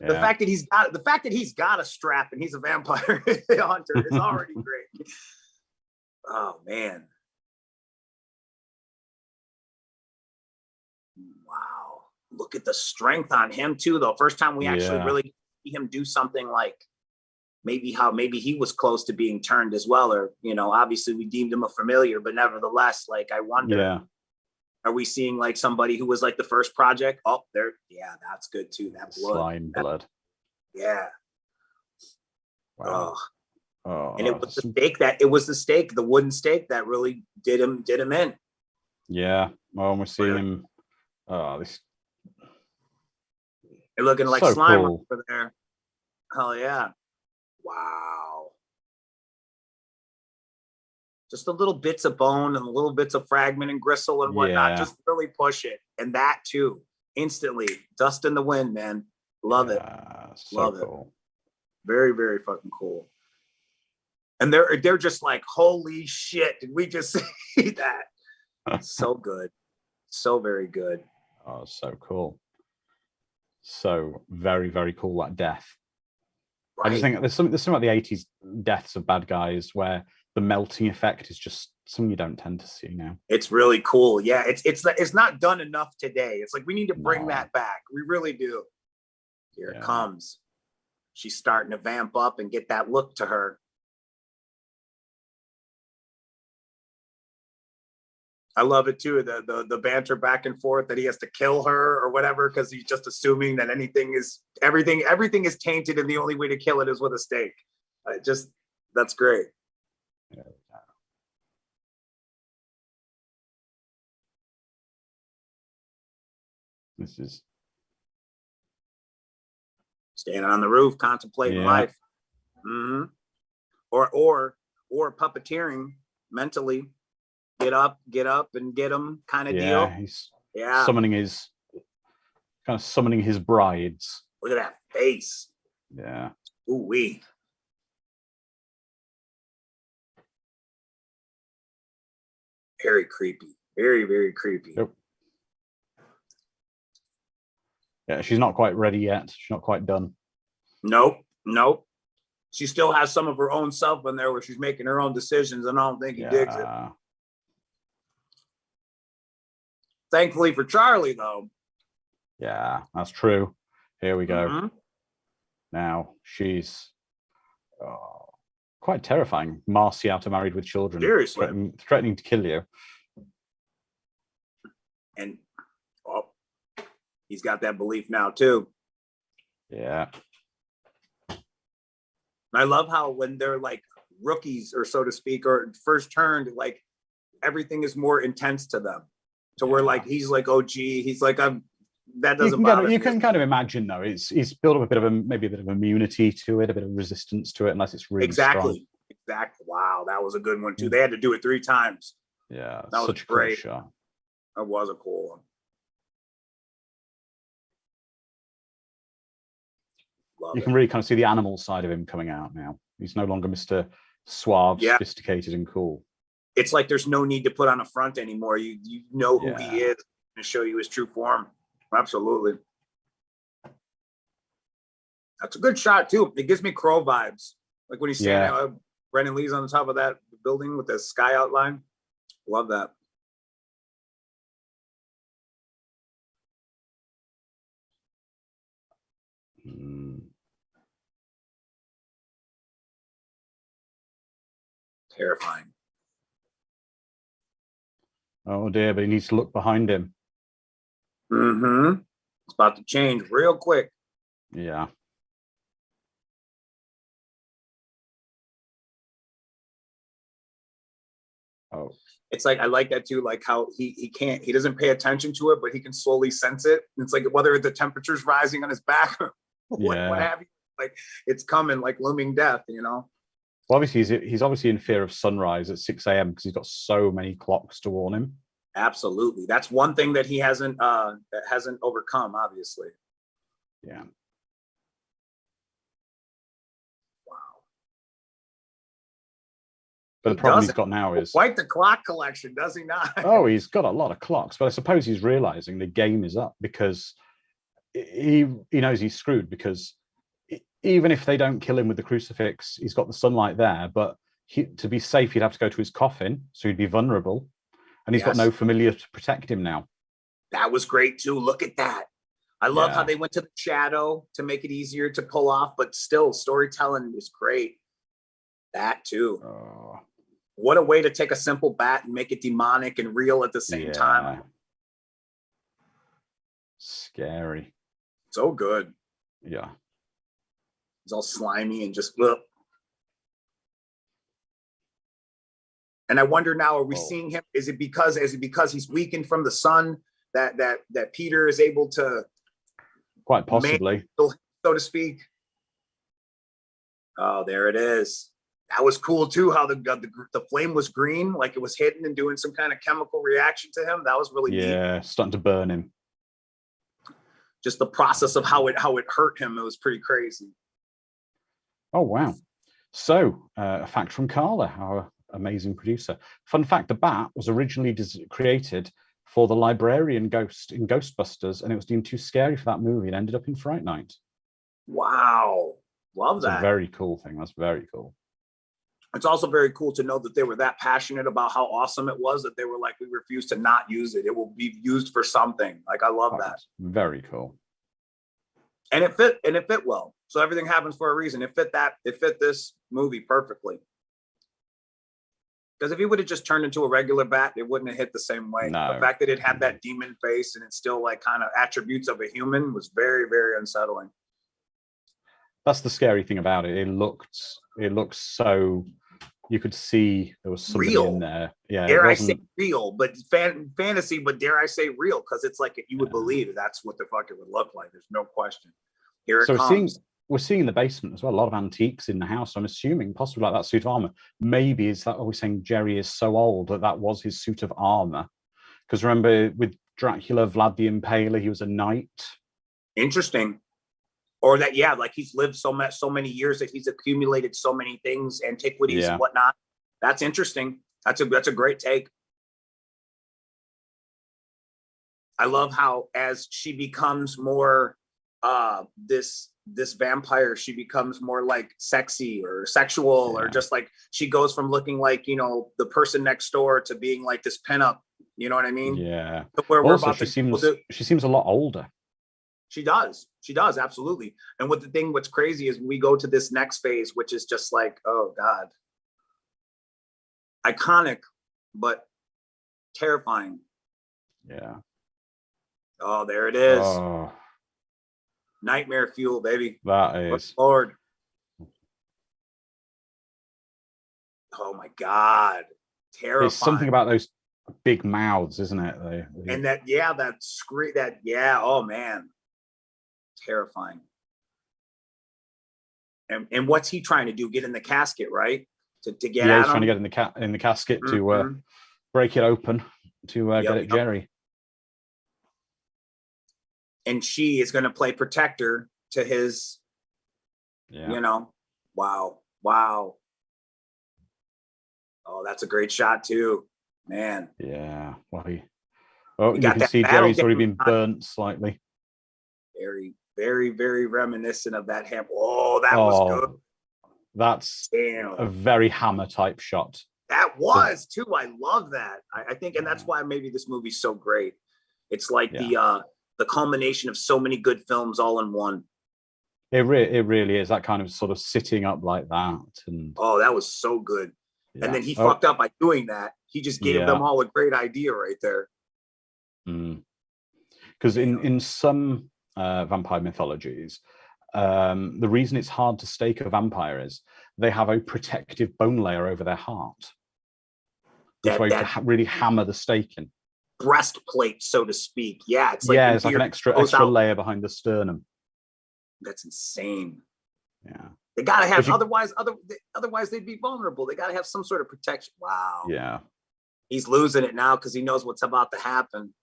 Yeah. The fact that he's got a strap and he's a vampire hunter is already great. Oh man. Wow. Look at the strength on him too, though. First time we actually really see him do something like maybe he was close to being turned as well, or obviously we deemed him a familiar, but nevertheless, like I wonder, are we seeing like somebody who was like the first project? Oh, there, that's good too. That blood, slime blood. Yeah. Wow. Oh, and it was the stake, the wooden stake that really did him in. Yeah. Well, we're seeing him. Oh, this. They're looking like so slime cool. over there. Hell yeah. Wow. Just the little bits of bone and the little bits of fragment and gristle and whatnot. Just really push it. And that too, instantly. Dust in the wind, man. Love it. Love cool. It. Very, very fucking cool. And they're just like, holy shit, did we just see that? So good. So very good. Oh, so cool. So very, very cool, that death. Right. I just think there's something about the 80s deaths of bad guys where the melting effect is just something you don't tend to see now. It's really cool. Yeah, it's not done enough today. It's like we need to bring that back. We really do. Here it comes. She's starting to vamp up and get that look to her. I love it too, the banter back and forth that he has to kill her or whatever because he's just assuming that everything is tainted and the only way to kill it is with a stake. That's great. Yeah. This is standing on the roof, contemplating life. Mm-hmm. Or puppeteering mentally. Get up and get him kind of deal. He's summoning his brides. Look at that face. Yeah. Ooh wee. Very creepy. Very, very creepy. Yep. Yeah, she's not quite ready yet. She's not quite done. Nope. She still has some of her own self in there where she's making her own decisions, and I don't think he digs it. Thankfully for Charlie, though, Yeah, that's true. Here we go. Mhm. Now she's quite terrifying. Marcy out of Married with Children, Seriously. threatening to kill you. And he's got that belief now too. Yeah. I love how when they're like rookies, or so to speak, or first turned, like everything is more intense to them. So we're like, he's like, oh gee, he's like, that doesn't bother me. You can kind of imagine though, he's built up a bit of maybe a bit of immunity to it, a bit of resistance to it, unless it's really strong. Exactly. Wow, that was a good one too. They had to do it 3 times. Yeah, that was such great. A cool shot. That was a cool one. You can really kind of see the animal side of him coming out now. He's no longer Mr. Suave, sophisticated, and cool. It's like there's no need to put on a front anymore. You know who he is and show you his true form. Absolutely. That's a good shot too. It gives me Crow vibes. Like when he's standing Brendan Lee's on the top of that building with the sky outline. Love that. Terrifying. Oh dear, but he needs to look behind him. Mm-hmm. It's about to change real quick. Yeah. Oh. It's like, I like that too, like how he doesn't pay attention to it, but he can slowly sense it. It's like whether the temperature's rising on his back or what have you. Like it's coming, like looming death, you know? Well, obviously he's obviously in fear of sunrise at 6 a.m. because he's got so many clocks to warn him. Absolutely. That's one thing that he hasn't overcome, obviously. Yeah. Wow. But the problem he's got now is quite the clock collection, does he not? Oh, he's got a lot of clocks, but I suppose he's realizing the game is up because he knows he's screwed, because even if they don't kill him with the crucifix, he's got the sunlight there, but to be safe, he'd have to go to his coffin, so he'd be vulnerable. And he's got no familiar to protect him now. That was great too. Look at that. I love how they went to the shadow to make it easier to pull off, but still storytelling was great. That too. What a way to take a simple bat and make it demonic and real at the same time. Scary. So good. Yeah. He's all slimy and just look. And I wonder now, are we seeing him? Is it because he's weakened from the sun that Peter is able to quite possibly, so to speak? Oh, there it is. That was cool too. How the flame was green, like it was hidden and doing some kind of chemical reaction to him. That was really neat. Yeah, starting to burn him. Just the process of how it hurt him. It was pretty crazy. Oh wow! So a fact from Carla, our amazing producer. Fun fact: the bat was originally created for the librarian ghost in Ghostbusters, and it was deemed too scary for that movie and ended up in Fright Night. Wow, love that. That's a very cool thing. That's very cool. It's also very cool to know that they were that passionate about how awesome it was that they were like, we refuse to not use it. It will be used for something. Like, I love that. Very cool. And it fit well. So everything happens for a reason. It fit this movie perfectly. Because if he would have just turned into a regular bat, it wouldn't have hit the same way. No. The fact that it had that demon face and it's still like kind of attributes of a human was very, very unsettling. That's the scary thing about it. It looked so, you could see there was somebody real in there. Yeah, dare I say real, but fantasy, but dare I say real? Because it's like, if you would believe that's what the fuck it would look like. There's no question. Here it comes. We're seeing in the basement as well, a lot of antiques in the house. I'm assuming possibly like that suit of armor. Maybe is that, are we saying Jerry is so old that was his suit of armor? Because remember with Dracula, Vlad the Impaler, he was a knight. Interesting. Or that, like he's lived so many years that he's accumulated so many things, antiquities and whatnot. That's interesting. That's a great take. I love how as she becomes more this vampire, she becomes more like sexy or sexual, or just like she goes from looking like, the person next door to being like this pinup. You know what I mean? Yeah. Where also, she seems a lot older. She does. She does, absolutely. And what's crazy is we go to this next phase, which is just like, oh God. Iconic, but terrifying. Yeah. Oh, there it is. Oh, Nightmare fuel, baby. that is. Lord. Oh my God. Terrifying. There's something about those big mouths, isn't it? And that scream, oh man. Terrifying. And what's he trying to do? Get in the casket, right? To get at he's him? trying to get in the casket to break it open to get at Jerry. And she is going to play protector to his, wow. Oh, that's a great shot too, man. Yeah. Well, you can see Jerry's already been burnt slightly. Very, very, very reminiscent of that Hammer. Oh, that was good. That's a very Hammer type shot. That was too. I love that. I think, and that's why maybe this movie's so great. It's like the culmination of so many good films all in one. It really is, that kind of sort of sitting up like that. And oh, that was so good. Yeah. And then he fucked up by doing that. He just gave them all a great idea right there. Because in some vampire mythologies, the reason it's hard to stake a vampire is they have a protective bone layer over their heart. This way to really hammer the stake in. Breastplate, so to speak. Yeah, it's like it's like an extra layer behind the sternum. That's insane. Yeah, they gotta have otherwise they'd be vulnerable. They gotta have some sort of protection. Wow. Yeah, he's losing it now because he knows what's about to happen.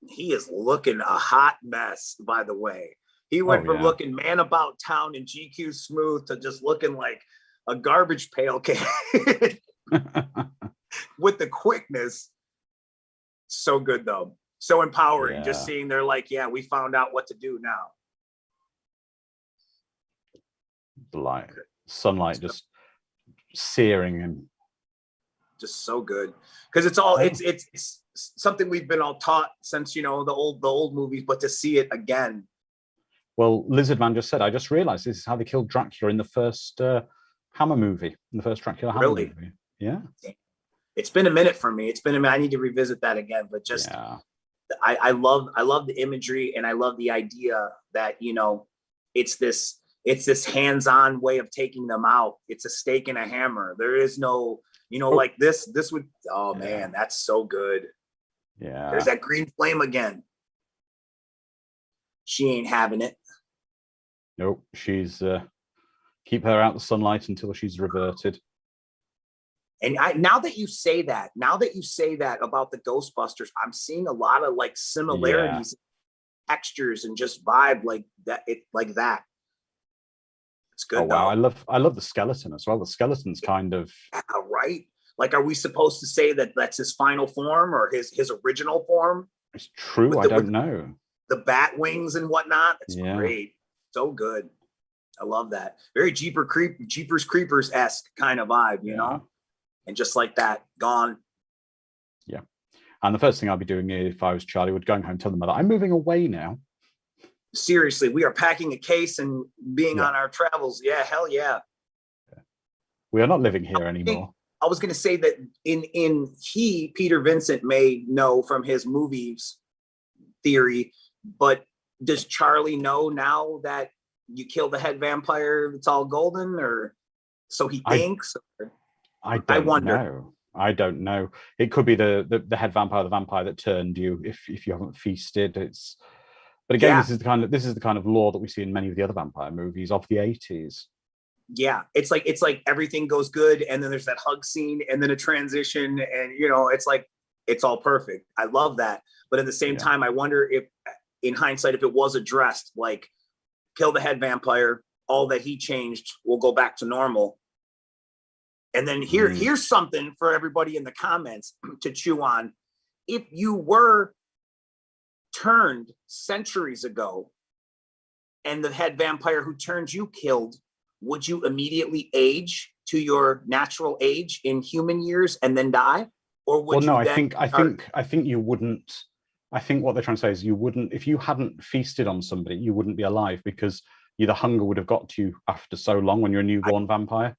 He is looking a hot mess, by the way. He went from looking man about town and GQ smooth to just looking like a garbage pail can with the quickness. So good though. So empowering. Just seeing they're like, yeah, we found out what to do now. The light, sunlight just searing him. Just so good. Because it's all it's something we've been all taught since, the old movies, but to see it again. Well, Lizardman just said, I just realized this is how they killed Dracula in the first Hammer movie, in the first Dracula Hammer movie. Yeah. It's been a minute for me. I need to revisit that again, but just I love the imagery, and I love the idea that, it's this hands-on way of taking them out. It's a stake and a hammer. There is no, like this would, man, that's so good. Yeah. There's that green flame again. She ain't having it. Nope. She's keep her out the sunlight until she's reverted. And now that you say that about the Ghostbusters, I'm seeing a lot of like similarities, textures, and just vibe like that. It's good. Oh wow, I love the skeleton as well. The skeleton's kind of right. Like, are we supposed to say that that's his final form or his original form? It's true. I don't know. The bat wings and whatnot. That's great. So good. I love that. Very Jeepers Creepers-esque kind of vibe, you know? And just like that, gone. Yeah. And the first thing I'd be doing if I was Charlie would going home, tell them that I'm moving away now. Seriously, we are packing a case and being on our travels. Yeah, hell yeah. We are not living here anymore. I was going to say that Peter Vincent may know from his movies theory, but does Charlie know now that you kill the head vampire, it's all golden, or so he thinks? I don't know. It could be the head vampire, the vampire that turned you if you haven't feasted. But again, this is the kind of lore that we see in many of the other vampire movies of the 80s. Yeah, it's like everything goes good, and then there's that hug scene, and then a transition, and it's like it's all perfect. I love that, but at the same time, I wonder if, in hindsight, if it was addressed, like kill the head vampire, all that he changed will go back to normal. And then here's something for everybody in the comments to chew on. If you were turned centuries ago, and the head vampire who turned you killed, would you immediately age to your natural age in human years and then die? Or would I think you wouldn't I think what they're trying to say is you wouldn't, if you hadn't feasted on somebody, you wouldn't be alive because the hunger would have got to you after so long when you're a newborn vampire.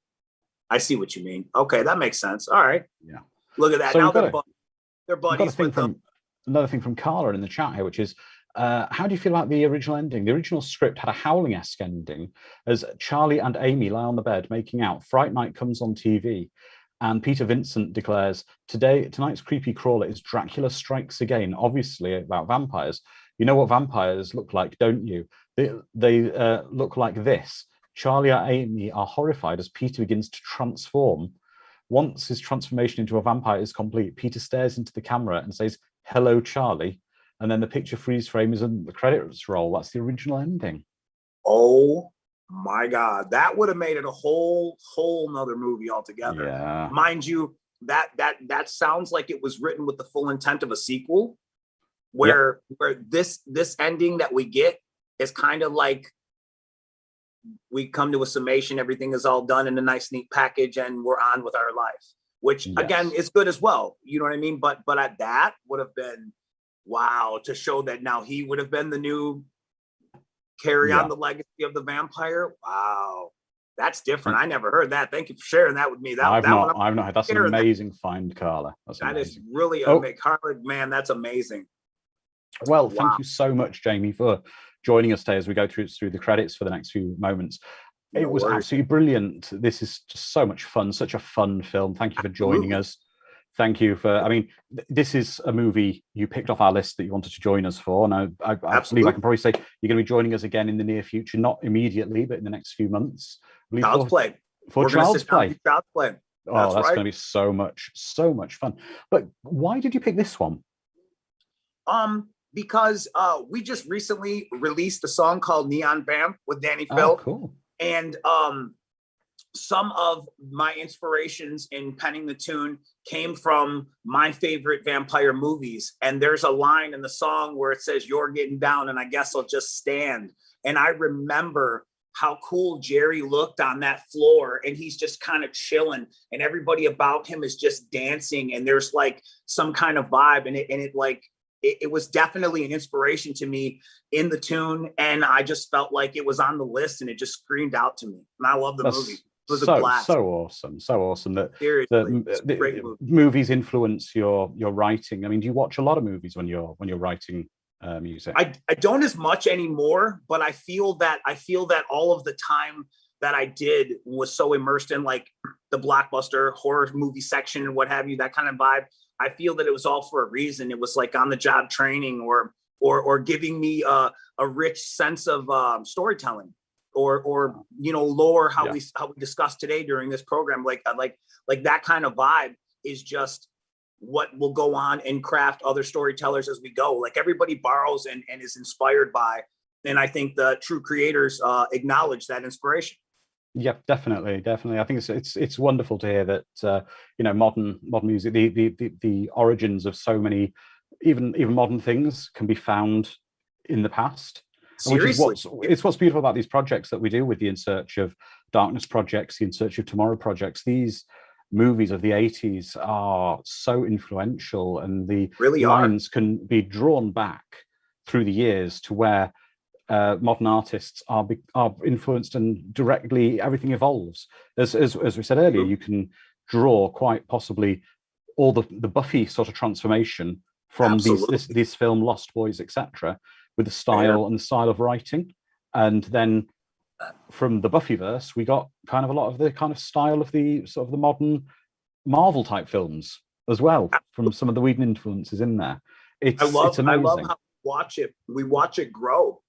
I see what you mean. Okay, that makes sense. All right. Yeah. Look at that. So now they're buddies with them. Another thing from Carla in the chat here, which is, how do you feel about the original ending? The original script had a Howling-esque ending as Charlie and Amy lie on the bed making out. Fright Night comes on TV and Peter Vincent declares, tonight's creepy crawler is Dracula Strikes Again, obviously about vampires. You know what vampires look like, don't you? They look like this. Charlie and Amy are horrified as Peter begins to transform. Once his transformation into a vampire is complete, Peter stares into the camera and says, "Hello, Charlie." And then the picture freeze frame is in the credits roll. That's the original ending. Oh my God. That would have made it a whole nother movie altogether. Yeah. Mind you, that sounds like it was written with the full intent of a sequel, where this ending that we get is kind of like we come to a summation, everything is all done in a nice, neat package, and we're on with our life, which again is good as well. You know what I mean? But that would have been wow, to show that now he would have been the new carry on the legacy of the vampire. Wow, that's different. I never heard that. Thank you for sharing that with me. I've not had. That's an amazing find, Carla. That is really amazing. Carla, man, that's amazing. Well, thank you so much, Jamie, for joining us today as we go through the credits for the next few moments. It was absolutely brilliant. This is just so much fun, such a fun film. Thank you for joining us. Thank you for, I mean, this is a movie you picked off our list that you wanted to join us for. And I believe I can probably say you're going to be joining us again in the near future, not immediately, but in the next few months. Child's Play. For Child's Play. Child's Play. Oh, that's going to be so much fun. But why did you pick this one? Because we just recently released a song called Neon Vamp with Danny Phil. Oh, cool. And some of my inspirations in penning the tune came from my favorite vampire movies. And there's a line in the song where it says, "You're getting down and I guess I'll just stand." And I remember how cool Jerry looked on that floor, and he's just kind of chilling, and everybody about him is just dancing, and there's like some kind of vibe, and it was definitely an inspiration to me in the tune, and I just felt like it was on the list, and it just screamed out to me. And I love the movie. It was a blast. So awesome that the movies influence your writing. I mean, do you watch a lot of movies when you're writing music? I don't as much anymore, but I feel that all of the time that I did was so immersed in like the blockbuster horror movie section and what have you, that kind of vibe. I feel that it was all for a reason. It was like on the job training or giving me a rich sense of storytelling or lore, how we discussed today during this program. Like that kind of vibe is just what will go on and craft other storytellers as we go. Like everybody borrows and is inspired by, and I think the true creators acknowledge that inspiration. Yeah, definitely. I think it's wonderful to hear that modern music, the origins of so many even modern things can be found in the past. Seriously, which is what's beautiful about these projects that we do with the In Search of Darkness projects, the In Search of Tomorrow projects. These movies of the 80s are so influential, and the lines can be drawn back through the years to where modern artists are influenced, and directly everything evolves. As we said earlier, you can draw quite possibly all the Buffy sort of transformation from this film, Lost Boys, etc., with the style and the style of writing, and then from the Buffyverse, we got kind of a lot of the kind of style of the sort of the modern Marvel type films as well, from some of the Whedon influences in there. It's amazing. I love how we watch it grow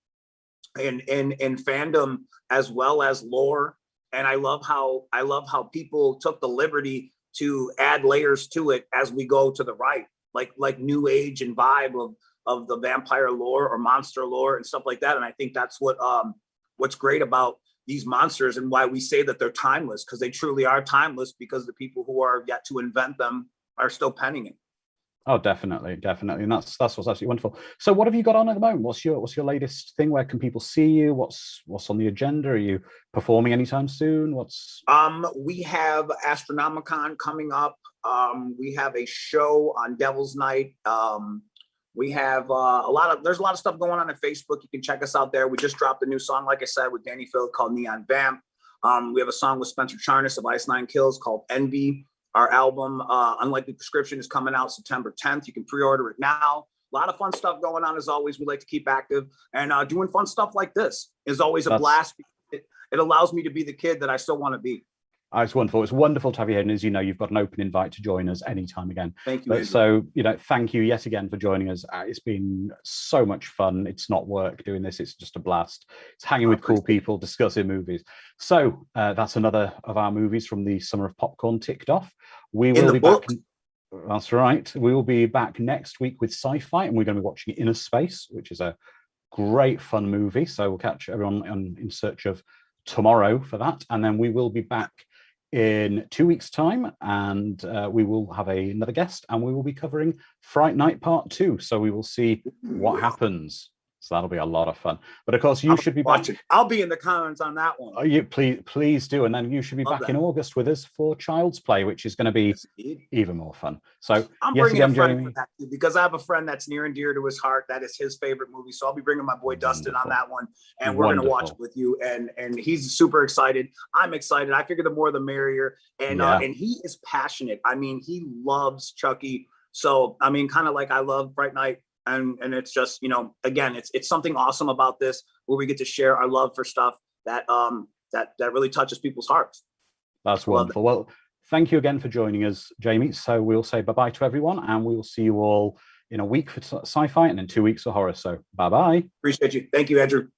in fandom as well as lore. And I love how people took the liberty to add layers to it as we go to the right, like new age and vibe of the vampire lore or monster lore and stuff like that. And I think that's what's great about these monsters and why we say that they're timeless, because they truly are timeless, because the people who are yet to invent them are still penning it. Oh, definitely. And that's what's absolutely wonderful. So what have you got on at the moment? What's your latest thing? Where can people see you? What's on the agenda? Are you performing anytime soon? We have Astronomicon coming up. We have a show on Devil's Night We have there's a lot of stuff going on Facebook. You can check us out there. We just dropped a new song, like I said, with Danny Phil called Neon Vamp. We have a song with Spencer Charnas of Ice Nine Kills called Envy. Our album, Unlikely Prescription, is coming out September 10th. You can pre-order it now. A lot of fun stuff going on as always. We like to keep active, and doing fun stuff like this is always a blast. It allows me to be the kid that I still want to be. Oh, it's wonderful. It's wonderful to have you here. And as you know, you've got an open invite to join us anytime again. Thank you. So, thank you yet again for joining us. It's been so much fun. It's not work doing this. It's just a blast. It's hanging with cool people, discussing movies. So that's another of our movies from the Summer of Popcorn ticked off. We will be back. That's right. We will be back next week with Sci-Fi, and we're going to be watching Inner Space, which is a great fun movie. So we'll catch everyone in search of tomorrow for that. And then we will be back in 2 weeks' time, and we will have another guest, and we will be covering Fright Night Part 2. So we will see what happens. So that'll be a lot of fun. But of course, you should be back. I'll be in the comments on that one. Oh, you please do, and then you should be back in August with us for Child's Play, which is going to be even more fun. So I'm bringing a friend for that too, because I have a friend that's near and dear to his heart. That is his favorite movie. So I'll be bringing my boy Dustin on that one, and we're going to watch it with you. And he's super excited. I'm excited. I figure the more the merrier. And and he is passionate. I mean, he loves Chucky. So I mean, kind of like I love Fright Night. And it's just, again, it's something awesome about this, where we get to share our love for stuff that that really touches people's hearts. That's wonderful. Well, thank you again for joining us, Jamie. So we'll say bye-bye to everyone, and we'll see you all in a week for Sci-Fi and in 2 weeks for horror. So bye-bye. Appreciate you. Thank you, Andrew.